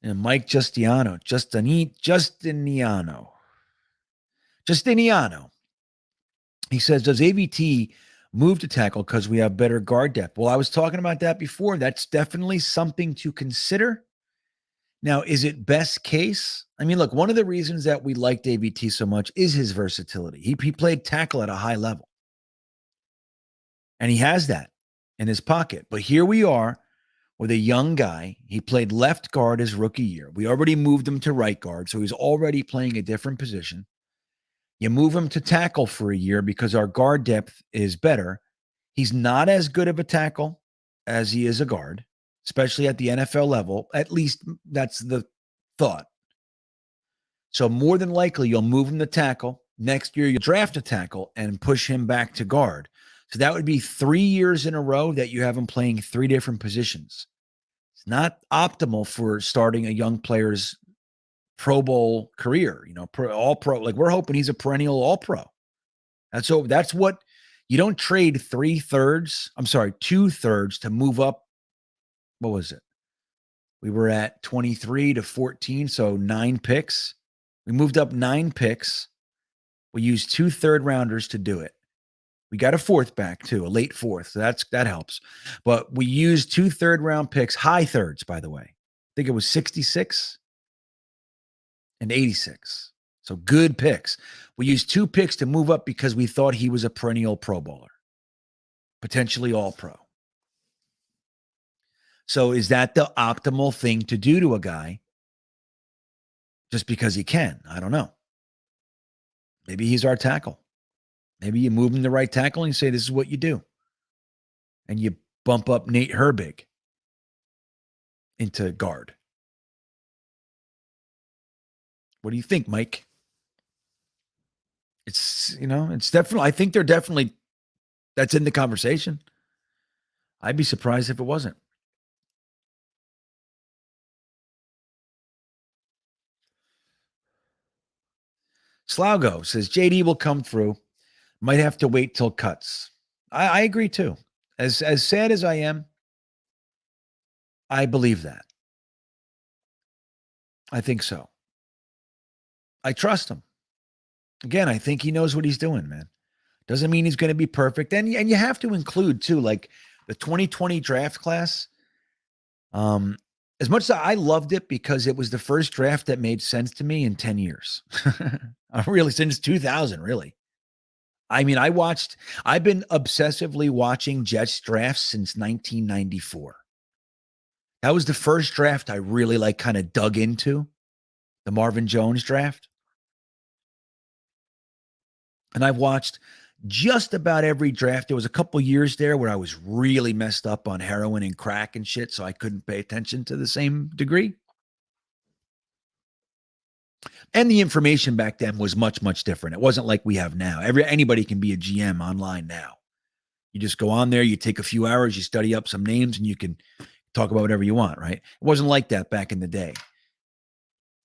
And Mike Justiniano. He says, does AVT move to tackle because we have better guard depth? Well, I was talking about that before. That's definitely something to consider. Now, is it best case? I mean, look, one of the reasons that we liked AVT so much is his versatility. He played tackle at a high level. And he has that in his pocket. But here we are with a young guy. He played left guard his rookie year. We already moved him to right guard, so he's already playing a different position. You move him to tackle for a year because our guard depth is better. He's not as good of a tackle as he is a guard, especially at the NFL level. At least that's the thought. So more than likely, you'll move him to tackle. Next year, you'll draft a tackle and push him back to guard. So that would be 3 years in a row that you have him playing 3 different positions. It's not optimal for starting a young player's Pro Bowl career, all pro. Like, we're hoping he's a perennial all pro. That's what you don't trade 2/3 to move up. What was it? We were at 23 to 14, so 9 picks. We moved up 9 picks. We used 2 third-rounders to do it. We got a 4th back too, a late 4th. So that helps. But we used 2 third-round picks, high thirds, by the way. I think it was 66 and 86. So good picks. We used 2 picks to move up because we thought he was a perennial Pro Bowler, potentially all pro. So is that the optimal thing to do to a guy just because he can? I don't know. Maybe he's our tackle. Maybe you move him to right tackle and you say, this is what you do. And you bump up Nate Herbig into guard. What do you think, Mike? It's definitely, I think that's in the conversation. I'd be surprised if it wasn't. Slaugo says JD will come through. Might have to wait till cuts. I agree too. As sad as I am, I believe that. I think so. I trust him. Again, I think he knows what he's doing, man. Doesn't mean he's going to be perfect. And you have to include, too, like the 2020 draft class. As much as I loved it because it was the first draft that made sense to me in 10 years. Really, since 2000, really. I mean, I've been obsessively watching Jets drafts since 1994. That was the first draft I really like kind of dug into, the Marvin Jones draft. And I've watched just about every draft. There was a couple years there where I was really messed up on heroin and crack and shit, so I couldn't pay attention to the same degree. And the information back then was much, much different. It wasn't like we have now. Anybody can be a GM online now. You just go on there, you take a few hours, you study up some names, and you can talk about whatever you want, right? It wasn't like that back in the day.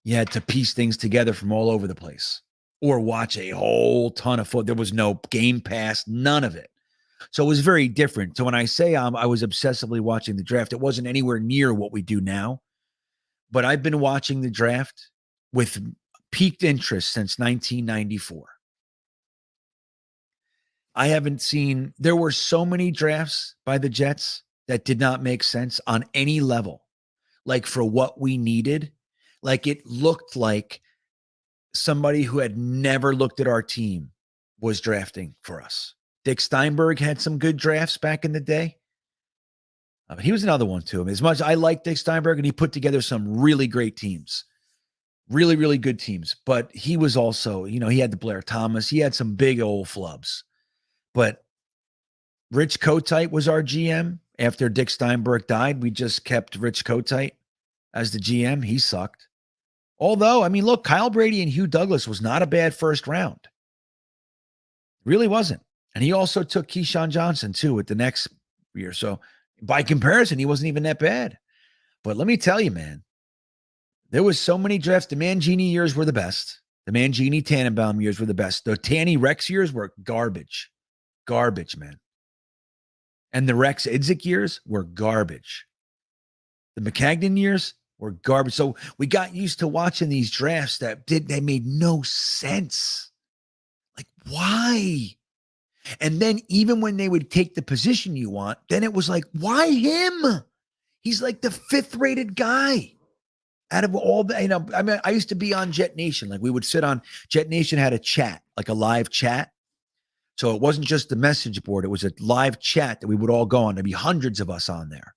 You had to piece things together from all over the place or watch a whole ton of football. There was no Game Pass, none of it. So it was very different. So when I say I was obsessively watching the draft, it wasn't anywhere near what we do now. But I've been watching the draft with peaked interest since 1994. I haven't seen, there were so many drafts by the Jets that did not make sense on any level. Like for what we needed, like it looked like somebody who had never looked at our team was drafting for us. Dick Steinberg had some good drafts back in the day. He was another one too. As much as I like Dick Steinberg, and he put together some really great teams. Really, really good teams. But he was also, he had the Blair Thomas. He had some big old flubs. But Rich Kotite was our GM. After Dick Steinberg died, we just kept Rich Kotite as the GM. He sucked. Although, I mean, look, Kyle Brady and Hugh Douglas was not a bad first round. Really wasn't. And he also took Keyshawn Johnson, too, at the next year. So by comparison, he wasn't even that bad. But let me tell you, man, there was so many drafts. The Mangini years were the best. The Mangini Tannenbaum years were the best. The Tanny Rex years were garbage. Garbage, man. And the Rex Idzik years were garbage. The McCagnon years were garbage. So we got used to watching these drafts they made no sense. Like, why? And then even when they would take the position you want, then it was like, why him? He's like the 5th rated guy. Out of all the, I mean, I used to be on Jetnation. Like we would sit on, Jetnation had a chat, like a live chat. So it wasn't just the message board. It was a live chat that we would all go on. There'd be hundreds of us on there.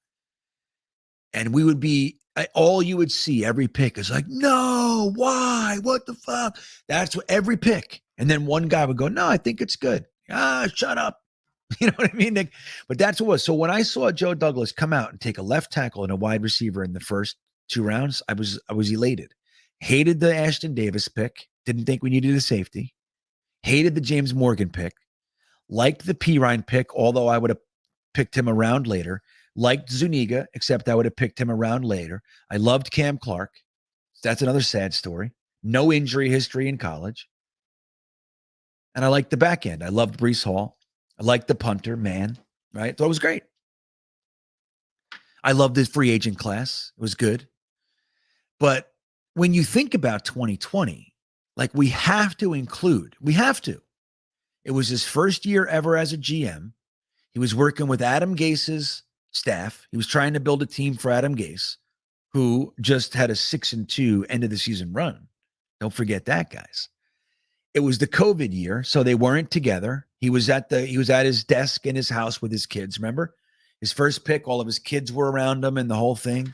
And we would be, all you would see every pick is like, no, why? What the fuck? That's what every pick. And then one guy would go, no, I think it's good. Shut up. You know what I mean? But that's what it was. So when I saw Joe Douglas come out and take a left tackle and a wide receiver in the first 2 rounds, I was elated. Hated the Ashton Davis pick. Didn't think we needed a safety. Hated the James Morgan pick. Liked the Pirine pick, although I would have picked him around later. Liked Zuniga, except I would have picked him around later. I loved Cam Clark. That's another sad story. No injury history in college. And I liked the back end. I loved Breece Hall. I liked the punter, man, right? So it was great. I loved his free agent class. It was good. But when you think about 2020, like we have to. It was his first year ever as a GM. He was working with Adam Gase's staff. He was trying to build a team for Adam Gase, who just had a 6-2 end of the season run. Don't forget that, guys. It was the COVID year, so they weren't together. He was at his desk in his house with his kids. Remember? His first pick, all of his kids were around him and the whole thing.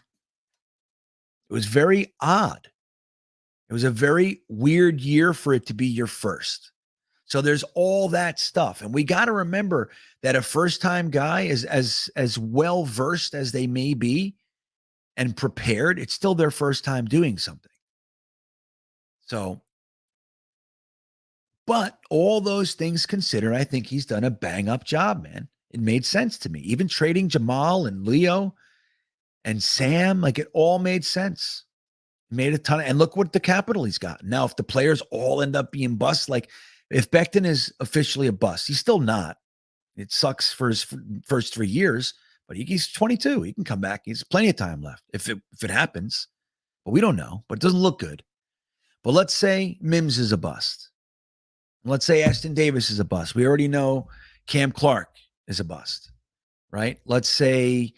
It was very odd. It was a very weird year for it to be your first. So there's all that stuff. And we got to remember that a first-time guy is as well-versed as they may be and prepared. It's still their first time doing something. So, but all those things considered, I think he's done a bang-up job, man. It made sense to me. Even trading Jamal and Leo and Sam, like it all made sense. Made a ton and look what the capital he's got. Now, if the players all end up being busts, like if Becton is officially a bust, he's still not. It sucks for his first 3 years, But he's 22. He can come back. He's plenty of time left if it happens. But we don't know. But it doesn't look good. But let's say Mims is a bust. Let's say Aston Davis is a bust. We already know Cam Clark is a bust, right? Let's say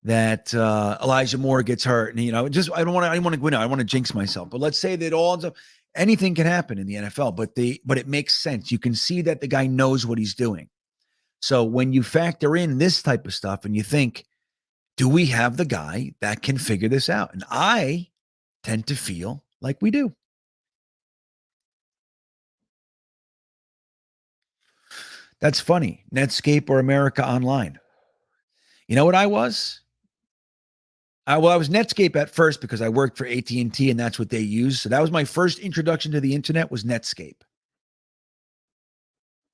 that Elijah Moore gets hurt, and I don't want to win. I want to jinx myself. But let's say that anything can happen in the NFL. But it makes sense. You can see that the guy knows what he's doing. So when you factor in this type of stuff, and you think, do we have the guy that can figure this out? And I tend to feel like we do. That's funny. Netscape or America Online. You know what I was? I was Netscape at first because I worked for AT&T and that's what they use. So that was my first introduction to the internet was Netscape.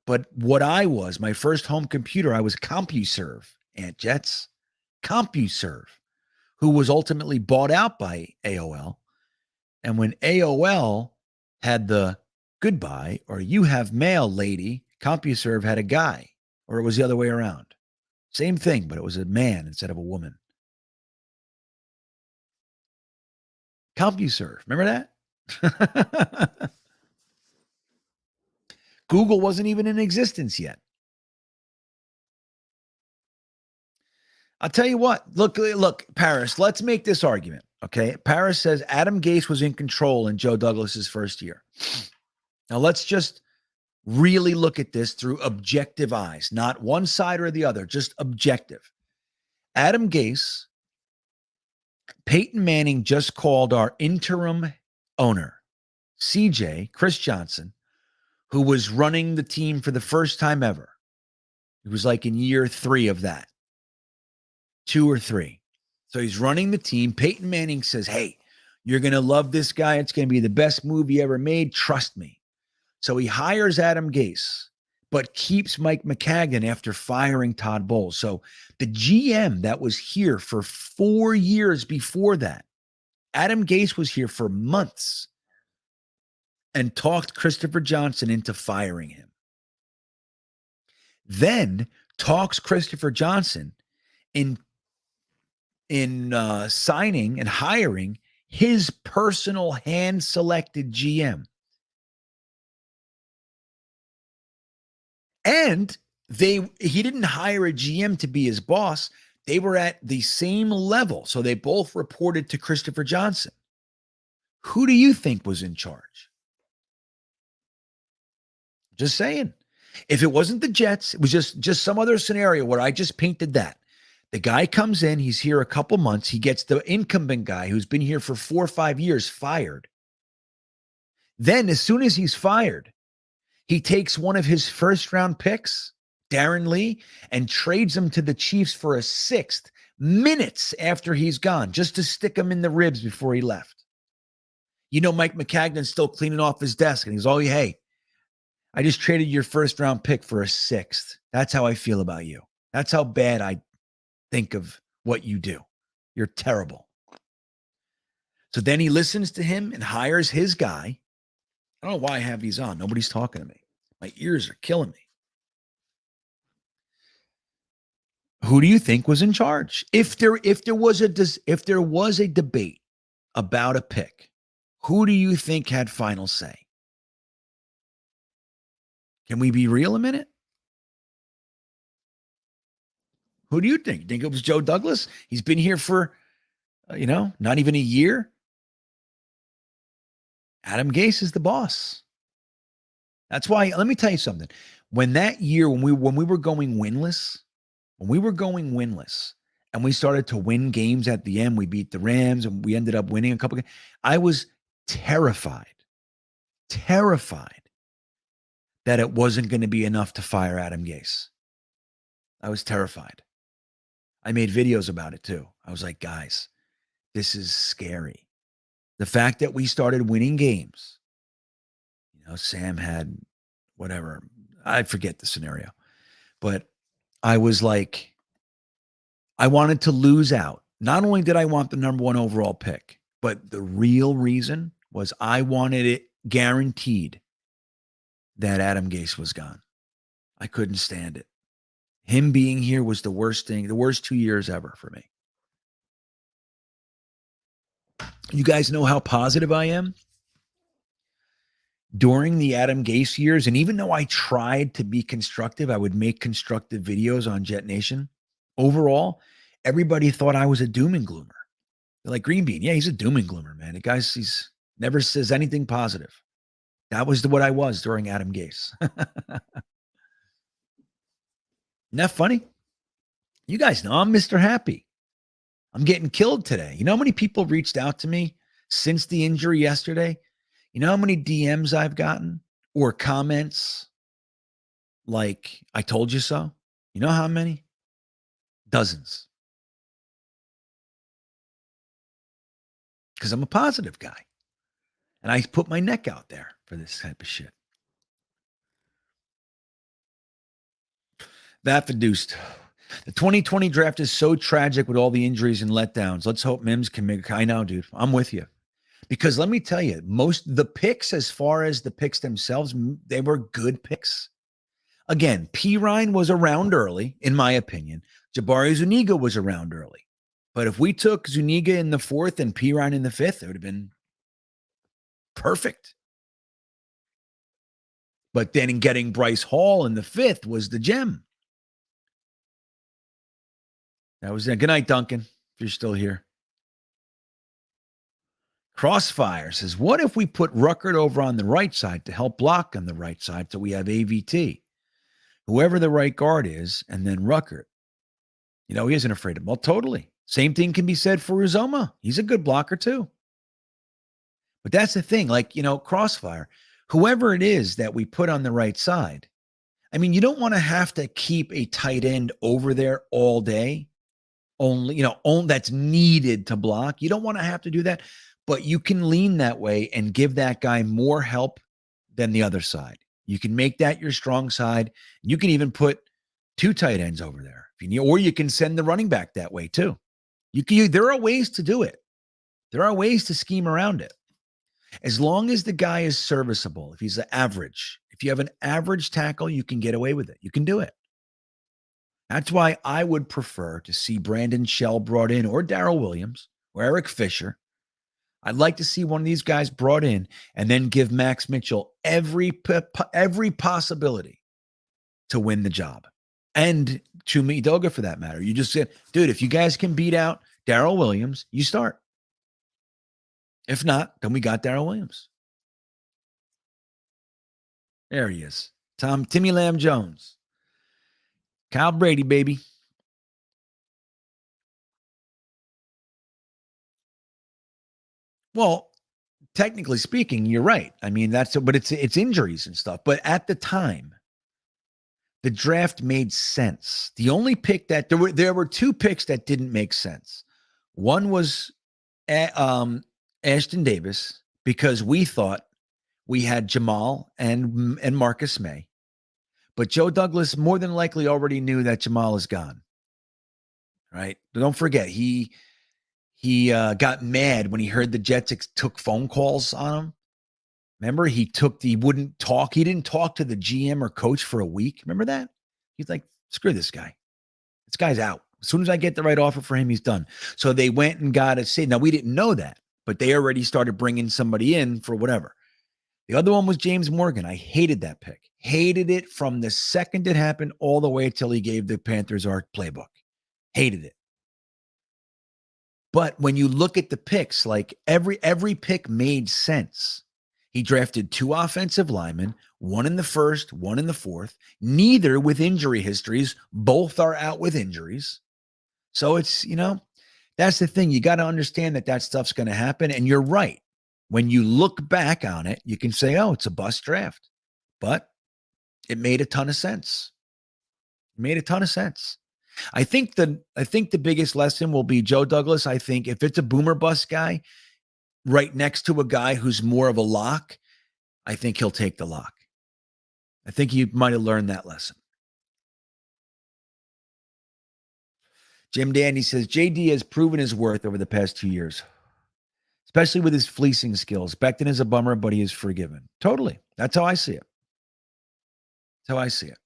But what my first home computer, I was CompuServe, Aunt Jets. CompuServe, who was ultimately bought out by AOL. And when AOL had the goodbye or you have mail, lady, CompuServe had a guy, or it was the other way around. Same thing, but it was a man instead of a woman. CompuServe, remember that? Google wasn't even in existence yet. I'll tell you what, look, Paris, let's make this argument, okay? Paris says Adam Gase was in control in Joe Douglas's first year. Now let's just really look at this through objective eyes, not one side or the other, just objective. Adam Gase, Peyton Manning just called our interim owner, CJ, Chris Johnson, who was running the team for the first time ever. It was like in year 3 of that, 2 or 3. So he's running the team. Peyton Manning says, hey, you're going to love this guy. It's going to be the best movie ever made. Trust me. So he hires Adam Gase, but keeps Mike McCagnon after firing Todd Bowles. So the GM that was here for 4 years before that, Adam Gase was here for months and talked Christopher Johnson into firing him. Then talks Christopher Johnson in signing and hiring his personal hand-selected GM. And he didn't hire a GM to be his boss. They were at the same level. So they both reported to Christopher Johnson. Who do you think was in charge? Just saying. If it wasn't the Jets, it was just some other scenario where I just painted that. The guy comes in, he's here a couple months. He gets the incumbent guy who's been here for 4 or 5 years fired. Then as soon as he's fired, he takes one of his first-round picks, Darren Lee, and trades him to the Chiefs for a 6th minutes after he's gone, just to stick him in the ribs before he left. You know, Mike McCagnon's still cleaning off his desk, and he's all, hey, I just traded your first-round pick for a 6th. That's how I feel about you. That's how bad I think of what you do. You're terrible. So then he listens to him and hires his guy. I don't know why I have these on. Nobody's talking to me. My ears are killing me. Who do you think was in charge? If there was a debate about a pick, who do you think had final say? Can we be real a minute? Who do you think? Think it was Joe Douglas? He's been here for, not even a year. Adam Gase is the boss. That's why, let me tell you something. When that year, when we were going winless, and we started to win games at the end, we beat the Rams and we ended up winning a couple games. I was terrified that it wasn't going to be enough to fire Adam Gase. I was terrified. I made videos about it too. I was like, guys, this is scary. The fact that we started winning games, Sam had whatever, I forget the scenario, but I was like, I wanted to lose out. Not only did I want the number 1 overall pick, but the real reason was I wanted it guaranteed that Adam Gase was gone. I couldn't stand it. Him being here was the worst thing, the worst 2 years ever for me. You guys know how positive I am during the Adam Gase years. And even though I tried to be constructive, I would make constructive videos on Jetnation. Overall, everybody thought I was a doom and gloomer. They're like, GreenBean, yeah, he's a doom and gloomer, man. The guy's, he's never says anything positive. That was what I was during Adam Gase. Isn't that funny? You guys know I'm Mr. Happy. I'm getting killed today. You know how many people reached out to me since the injury yesterday? You know how many DMs I've gotten or comments like, I told you so? You know how many? Dozens. Because I'm a positive guy. And I put my neck out there for this type of shit. That produced. The 2020 draft is so tragic with all the injuries and letdowns. Let's hope Mims can make. I know, dude. I'm with you. Because let me tell you, most the picks, as far as the picks themselves, they were good picks. Again, P. Ryan was around early, in my opinion. Jabari Zuniga was around early. But if we took Zuniga in the 4th and P. Ryan in the 5th, it would have been perfect. But then in getting Bryce Hall in the 5th was the gem. That was it. Good night, Duncan, if you're still here. Crossfire says, what if we put Ruckert over on the right side to help block on the right side so we have AVT? Whoever the right guard is, and then Ruckert. You know, he isn't afraid of him. Well, totally. Same thing can be said for Uzoma. He's a good blocker too. But that's the thing. Like, you know, Crossfire, whoever it is that we put on the right side, I mean, you don't want to have to keep a tight end over there all day. Only, you know, that's needed to block. You don't want to have to do that, but you can lean that way and give that guy more help than the other side. You can make that your strong side. You can even put 2 tight ends over there, if you need, or you can send the running back that way too. There are ways to do it. There are ways to scheme around it. As long as the guy is serviceable, if he's an average, if you have an average tackle, you can get away with it. You can do it. That's why I would prefer to see Brandon Shell brought in, or Darrell Williams, or Eric Fisher. I'd like to see one of these guys brought in and then give Max Mitchell every possibility to win the job. And Chumi Doga, for that matter. You just said, dude, if you guys can beat out Darrell Williams, you start. If not, then we got Darrell Williams. There he is. Timmy Lamb Jones. Kyle Brady, baby. Well, technically speaking, you're right. I mean, but it's injuries and stuff. But at the time, the draft made sense. The only pick that there were 2 picks that didn't make sense. One was Ashton Davis, because we thought we had Jamal and Marcus May. But Joe Douglas more than likely already knew that Jamal is gone. Right? But don't forget, he got mad when he heard the Jets took phone calls on him. Remember, he wouldn't talk. He didn't talk to the GM or coach for a week. Remember that? He's like, screw this guy. This guy's out. As soon as I get the right offer for him, he's done. So they went and got a say. Now, we didn't know that, but they already started bringing somebody in for whatever. The other one was James Morgan. I hated that pick. Hated it from the second it happened all the way till he gave the Panthers our playbook. Hated it. But when you look at the picks, like every pick made sense. He drafted 2 offensive linemen, one in the 1st, one in the 4th, neither with injury histories. Both are out with injuries. So it's, you know, that's the thing. You got to understand that stuff's going to happen. And you're right. When you look back on it, you can say, oh, it's a bust draft. But it made a ton of sense. It made a ton of sense. I think the biggest lesson will be Joe Douglas. I think if it's a boomer bust guy right next to a guy who's more of a lock, I think he'll take the lock. I think he might have learned that lesson. Jim Dandy says, JD has proven his worth over the past 2 years, especially with his fleecing skills. Becton is a bummer, but he is forgiven. Totally. That's how I see it. That's how I see it.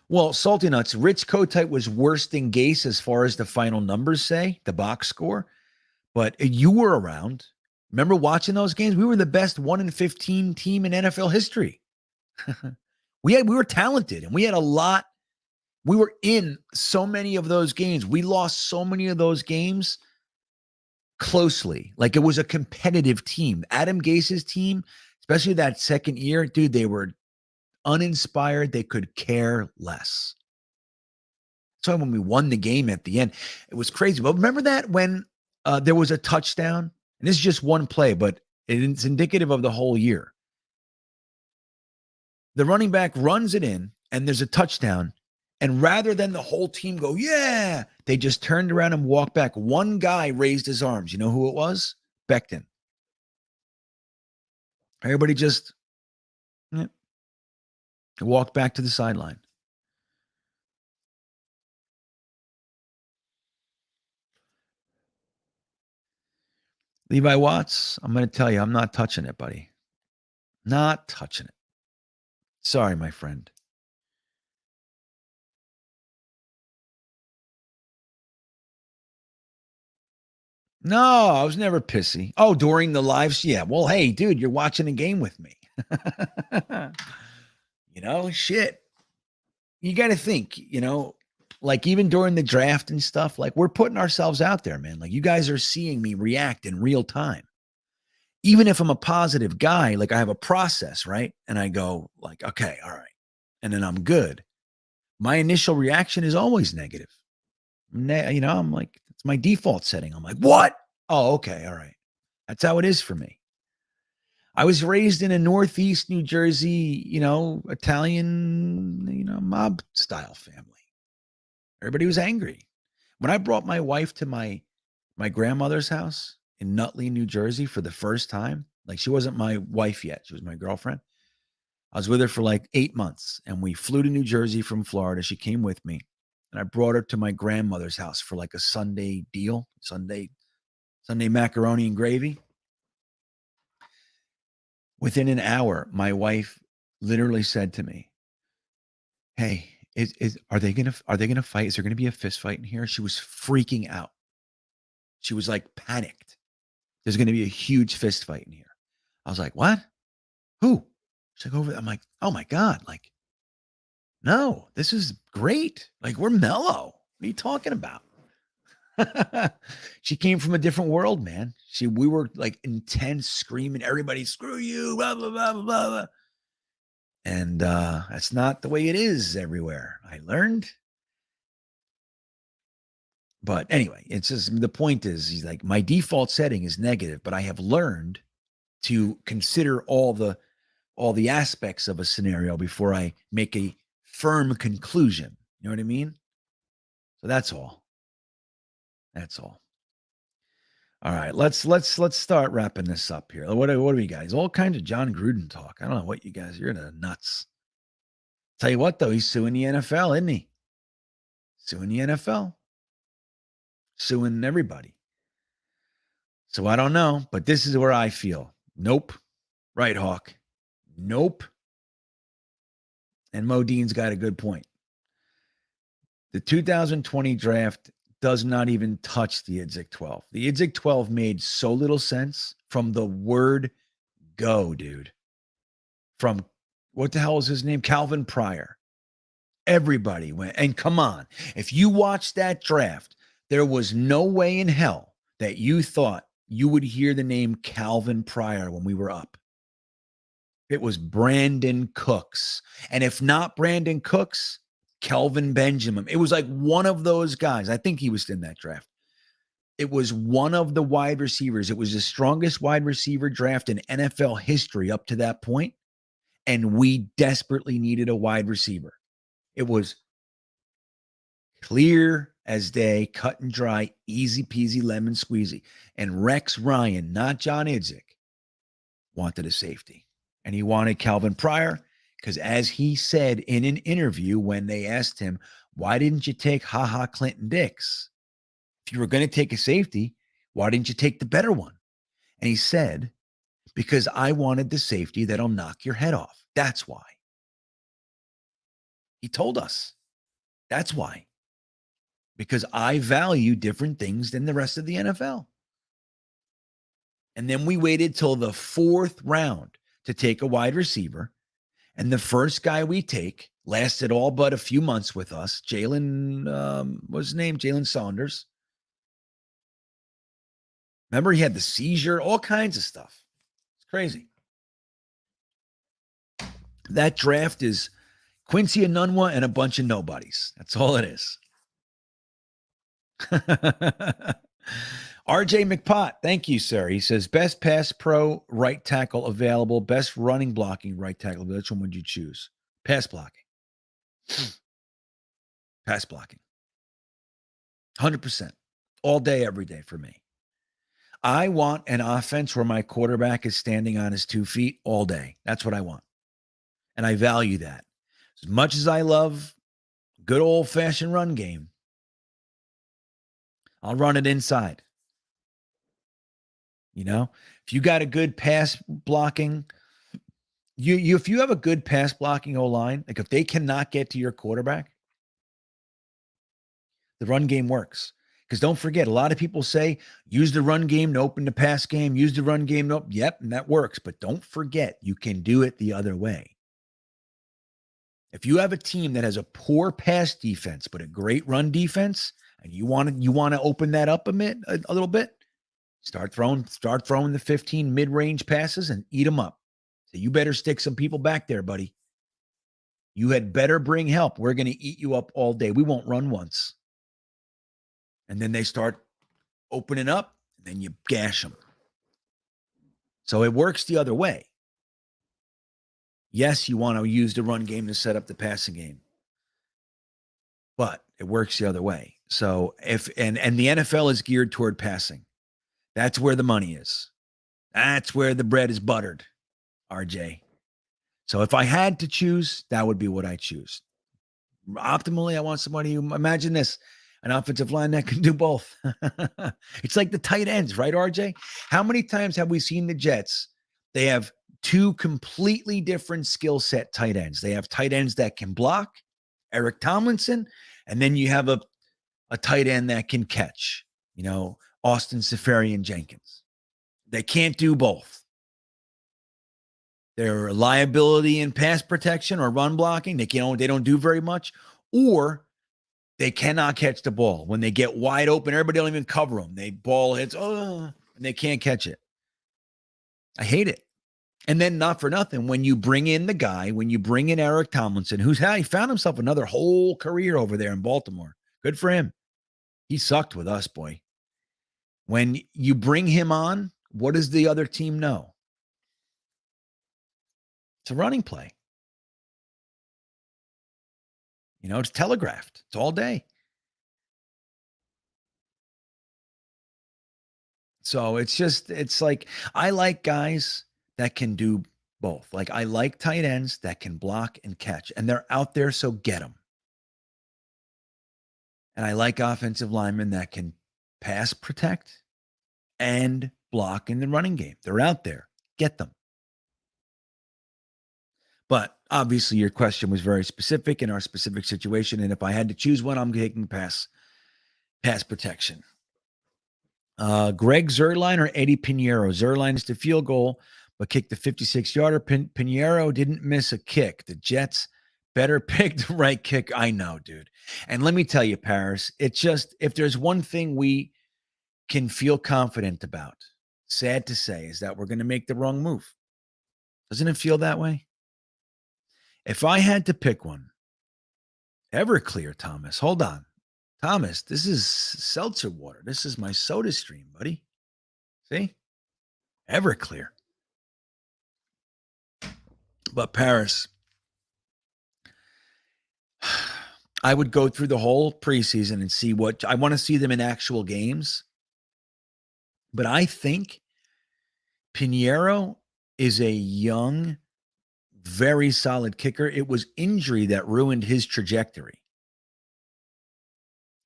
Well, Salty Nuts, Rich Kotite was worse than Gase as far as the final numbers say, the box score. But you were around. Remember watching those games? We were the best 1-15 team in NFL history. we were talented and we had a lot. We were in so many of those games. We lost so many of those games closely. Like it was a competitive team. Adam Gase's team, especially that second year, dude, they were uninspired. They could care less. So when we won the game at the end, it was crazy. But remember that when there was a touchdown, and this is just one play, but it's indicative of the whole year. The running back runs it in, and there's a touchdown. And rather than the whole team go, yeah, they just turned around and walked back. One guy raised his arms. You know who it was? Becton. Everybody just walked back to the sideline. Levi Watts, I'm going to tell you, I'm not touching it, buddy. Not touching it. Sorry, my friend. No, I was never pissy. Oh, during the lives? Yeah. Well, hey, dude, you're watching a game with me. Shit. You got to think, like even during the draft and stuff, like we're putting ourselves out there, man. Like you guys are seeing me react in real time. Even if I'm a positive guy, like I have a process, right? And I go like, okay, all right. And then I'm good. My initial reaction is always negative. I'm like, it's my default setting. I'm like, what? Oh, okay. All right. That's how it is for me. I was raised in a Northeast New Jersey, Italian, mob style family. Everybody was angry. When I brought my wife to my grandmother's house in Nutley, New Jersey for the first time, like she wasn't my wife yet. She was my girlfriend. I was with her for like 8 months and we flew to New Jersey from Florida. She came with me and I brought her to my grandmother's house for like a Sunday deal, Sunday macaroni and gravy. Within an hour, my wife literally said to me, "Hey, are they gonna fight? Is there gonna be a fist fight in here?" She was freaking out. She was like panicked. There's gonna be a huge fist fight in here. I was like, "What? Who?" She's like, "Over there." I'm like, "Oh my God, like, no, this is great. Like, we're mellow. What are you talking about?" She came from a different world, man. We were like intense, screaming, everybody, screw you, blah, blah, blah, blah, blah. And that's not the way it is everywhere. I learned. But anyway, it's just the point is, he's like, my default setting is negative, but I have learned to consider all the aspects of a scenario before I make a firm conclusion. You know what I mean? So that's all. That's all. All right, let's start wrapping this up here. What do we guys? All kinds of John Gruden talk. I don't know what you guys. You're the nuts. Tell you what though, he's suing the NFL, isn't he? Suing the NFL, suing everybody. So I don't know, but this is where I feel. Nope. Right, Hawk. Nope. And Modine's got a good point. The 2020 draft does not even touch the IDZIC 12. The IDZIC 12 made so little sense from the word go, dude. From what the hell is his name? Calvin Pryor. Everybody went. And come on, if you watched that draft, there was no way in hell that you thought you would hear the name Calvin Pryor when we were up. It was Brandon Cooks. And if not Brandon Cooks, Kelvin Benjamin. It was like one of those guys. I think he was in that draft. It was one of the wide receivers. It was the strongest wide receiver draft in NFL history up to that point. And we desperately needed a wide receiver. It was clear as day, cut and dry, easy peasy, lemon squeezy. And Rex Ryan, not John Idzik, wanted a safety. And he wanted Calvin Pryor because, as he said in an interview when they asked him, why didn't you take HaHa Clinton Dix? If you were going to take a safety, why didn't you take the better one? And he said, because I wanted the safety that'll knock your head off. That's why. He told us. That's why. Because I value different things than the rest of the NFL. And then we waited till the 4th round to take a wide receiver. And the first guy we take lasted all but a few months with us. Jalen, what's his name? Jalen Saunders. Remember, he had the seizure, all kinds of stuff. It's crazy. That draft is Quincy Enunwa and a bunch of nobodies. That's all it is. RJ McPott, thank you, sir. He says, best pass pro right tackle available, best running blocking right tackle. Which one would you choose? Pass blocking. Pass blocking. 100%. All day, every day for me. I want an offense where my quarterback is standing on his 2 feet all day. That's what I want. And I value that. As much as I love good old-fashioned run game, I'll run it inside. You know, if you got a good pass blocking, if you have a good pass blocking O-line, like if they cannot get to your quarterback, the run game works. Because don't forget, a lot of people say, use the run game to open the pass game, use the run game to yep, and that works. But don't forget, you can do it the other way. If you have a team that has a poor pass defense, but a great run defense, and you want to open that up a little bit, start throwing the 15 mid-range passes and eat them up. So you better stick some people back there, buddy. You had better bring help. We're going to eat you up all day. We won't run once. And then they start opening up, and then you gash them. So it works the other way. Yes, you want to use the run game to set up the passing game, but it works the other way. So and the NFL is geared toward passing. That's where the money is. That's where the bread is buttered, RJ. So if I had to choose, that would be what I choose. Optimally, I want somebody who, imagine this, an offensive line that can do both. It's like the tight ends, right, RJ? How many times have we seen the Jets? They have 2 completely different skill set tight ends. They have tight ends that can block, Eric Tomlinson, and then you have a tight end that can catch, Austin Seferian-Jenkins. They can't do both. They're a liability in pass protection or run blocking. They don't do very much, or they cannot catch the ball. When they get wide open, everybody don't even cover them. They ball hits, and they can't catch it. I hate it. And then not for nothing, when you bring in Eric Tomlinson, he found himself another whole career over there in Baltimore. Good for him. He sucked with us, boy. When you bring him on, what does the other team know? It's a running play. It's telegraphed. It's all day. So it's like, I like guys that can do both. Like, I like tight ends that can block and catch, and they're out there, so get them. And I like offensive linemen that can pass protect and block in the running game. They're out there. Get them. But obviously your question was very specific in our specific situation. And if I had to choose one, I'm taking pass protection. Greg Zuerlein or Eddie Pinheiro? Zuerlein is the field goal, but kicked the 56-yarder. Pinheiro didn't miss a kick. The Jets better pick the right kick. I know, dude. And let me tell you, Paris, it's just, if there's one thing we can feel confident about, sad to say, is that we're going to make the wrong move. Doesn't it feel that way? If I had to pick one, Everclear, Thomas. Hold on. Thomas, this is seltzer water. This is my soda stream, buddy. See? Everclear. But Paris, I would go through the whole preseason and see what I want to see them in actual games. But I think Pinheiro is a young, very solid kicker. It was injury that ruined his trajectory.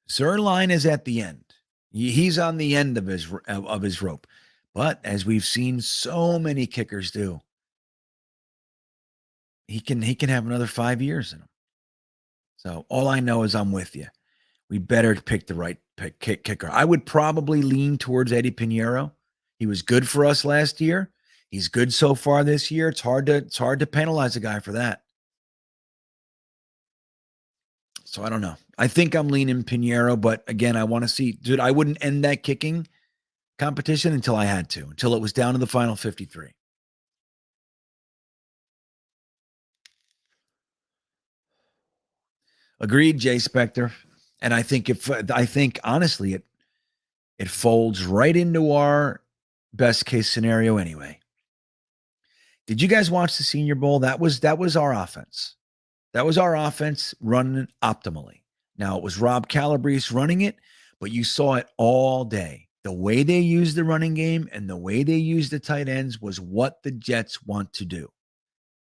Zuerlein is at the end. He's on the end of his rope. But as we've seen so many kickers do, he can have another 5 years in him. So all I know is I'm with you. We better pick the right kicker. I would probably lean towards Eddie Pinheiro. He was good for us last year. He's good so far this year. It's hard to penalize a guy for that. So I don't know. I think I'm leaning Pinheiro, but again, I want to see, dude, I wouldn't end that kicking competition until I had to, until it was down to the final 53. Agreed, Jay Spector. And I think honestly, it folds right into our best case scenario anyway. Did you guys watch the Senior Bowl? That was our offense. That was our offense running optimally. Now it was Rob Calabrese running it, but you saw it all day. The way they used the running game and the way they used the tight ends was what the Jets want to do.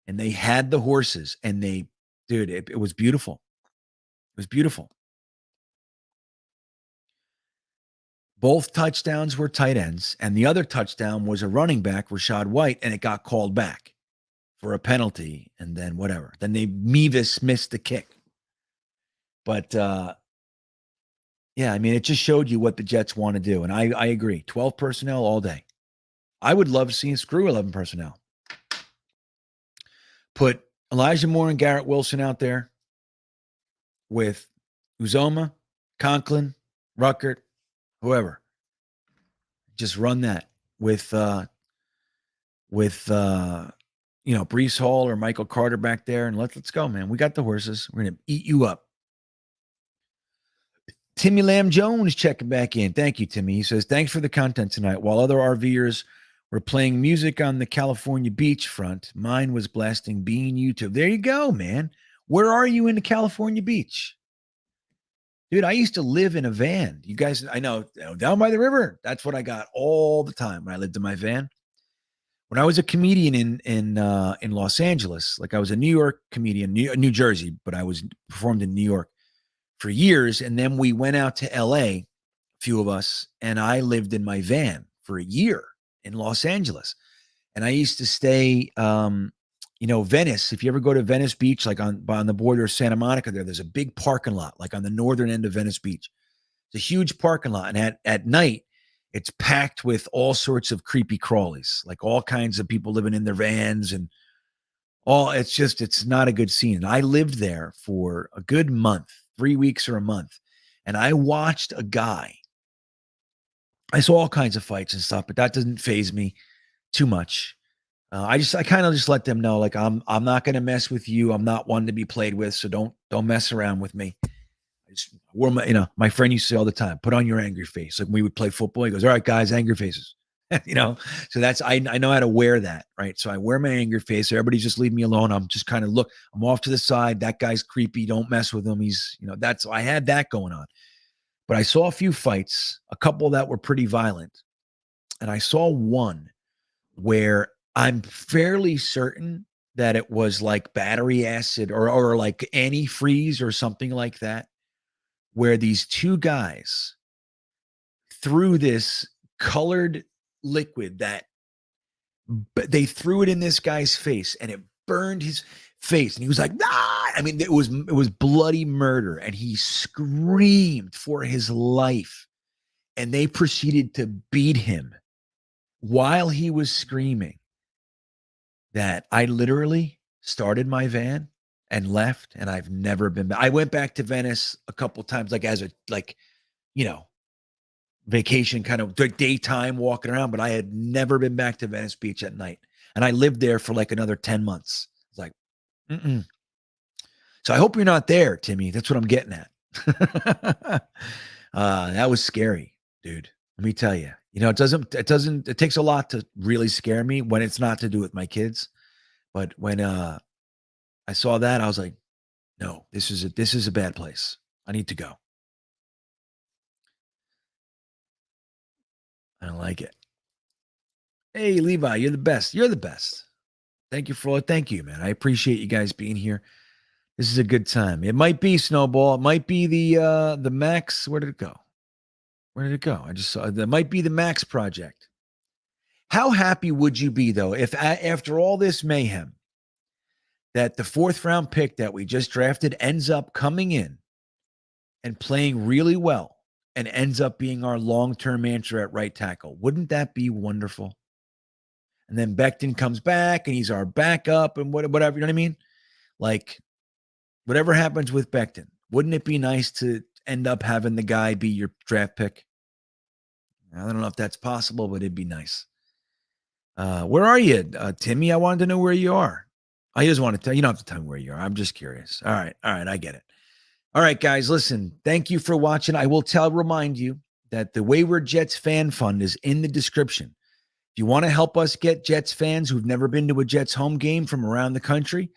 And they had the horses and it was beautiful. It was beautiful. Both touchdowns were tight ends, and the other touchdown was a running back, Rachaad White, and it got called back for a penalty, and then whatever. Then Mevis missed the kick. But, yeah, I mean, it just showed you what the Jets want to do, and I agree. 12 personnel all day. I would love seeing screw 11 personnel. Put Elijah Moore and Garrett Wilson out there with Uzoma, Conklin, Ruckert, whoever. Just run that with Breece Hall or Michael Carter back there, and let's go, man. We got the horses. We're gonna eat you up. Timmy Lamb Jones checking back in. Thank you, Timmy. He says, thanks for the content tonight. While other RVers were playing music on the California beach front, mine was blasting Bean YouTube. There you go, man. Where are you in the California beach? Dude, I used to live in a van. You guys, I know, down by the river. That's what I got all the time when I lived in my van. When I was a comedian in Los Angeles, like I was a New York comedian, New Jersey, but I performed in New York for years. And then we went out to LA, a few of us, and I lived in my van for a year in Los Angeles. And I used to stay, Venice. If you ever go to Venice Beach, like on the border of Santa Monica, there's a big parking lot, like on the northern end of Venice Beach. It's a huge parking lot. And at night, it's packed with all sorts of creepy crawlies, like all kinds of people living in their vans and it's not a good scene. And I lived there for a good month, 3 weeks or a month. And I watched a guy. I saw all kinds of fights and stuff, but that doesn't faze me too much. I kind of just let them know, like, I'm not going to mess with you. I'm not one to be played with. So don't mess around with me. I just wore my friend used to say all the time, put on your angry face. Like when we would play football, he goes, all right, guys, angry faces, so that's, I know how to wear that. Right. So I wear my angry face. Everybody's just leave me alone. I'm just kind of I'm off to the side. That guy's creepy. Don't mess with him. He's, I had that going on, but I saw a few fights, a couple that were pretty violent. And I saw one where I'm fairly certain that it was like battery acid or like antifreeze or something like that, where these two guys threw this colored liquid that they threw it in this guy's face and it burned his face. And he was like, ah! I mean, it was bloody murder. And he screamed for his life. And they proceeded to beat him while he was screaming. That I literally started my van and left, and I've never been back. I went back to Venice a couple times, like as a vacation kind of daytime walking around, but I had never been back to Venice Beach at night. And I lived there for like another 10 months. It's like, So I hope you're not there, Timmy. That's what I'm getting at. That was scary, dude. Let me tell you. It takes a lot to really scare me when it's not to do with my kids. But when I saw that, I was like, no, this is a bad place. I need to go. I don't like it. Hey, Levi, you're the best. You're the best. Thank you, man. I appreciate you guys being here. This is a good time. It might be Snowball. It might be the Max. Where did it go? Where did it go? I just saw that might be the Max project. How happy would you be, though, if after all this mayhem that the 4th round pick that we just drafted ends up coming in and playing really well and ends up being our long-term answer at right tackle. Wouldn't that be wonderful? And then Becton comes back and he's our backup and whatever, you know what I mean? Like, whatever happens with Becton, wouldn't it be nice to end up having the guy be your draft pick? I don't know if that's possible, but it'd be nice. Where are you, Timmy? I wanted to know where you are. I just want to tell you. You don't have to tell me where you are. I'm just curious. All right. I get it. All right, guys, listen, thank you for watching. I will remind you that the Wayward Jets Fan Fund is in the description. If you want to help us get Jets fans who've never been to a Jets home game from around the country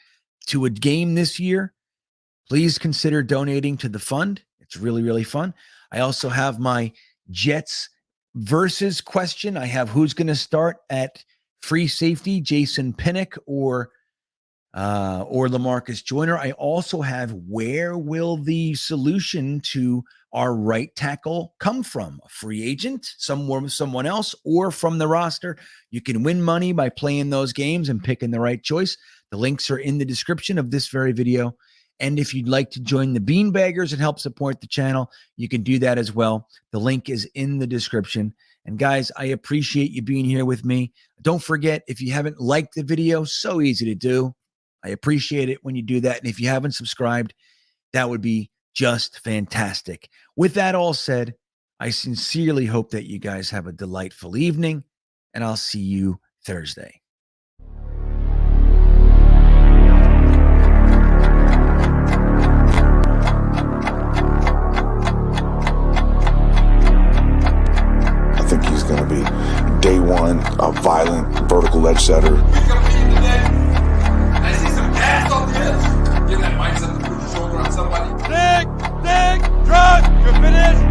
to a game this year, please consider donating to the fund. It's really, really fun. I also have my Jets versus question. I have who's going to start at free safety, Jason Pinnock or LaMarcus Joyner. I also have where will the solution to our right tackle come from? A free agent, someone else, or from the roster? You can win money by playing those games and picking the right choice. The links are in the description of this very video. And if you'd like to join the Beanbaggers and help support the channel, you can do that as well. The link is in the description. And guys, I appreciate you being here with me. Don't forget, if you haven't liked the video, so easy to do. I appreciate it when you do that. And if you haven't subscribed, that would be just fantastic. With that all said, I sincerely hope that you guys have a delightful evening, and I'll see you Thursday. I think he's going to be day one, a violent vertical edge setter. He's competing today. I see some gas on the edge. Get that mindset to put your shoulder on somebody. Snag, drop, you're finished.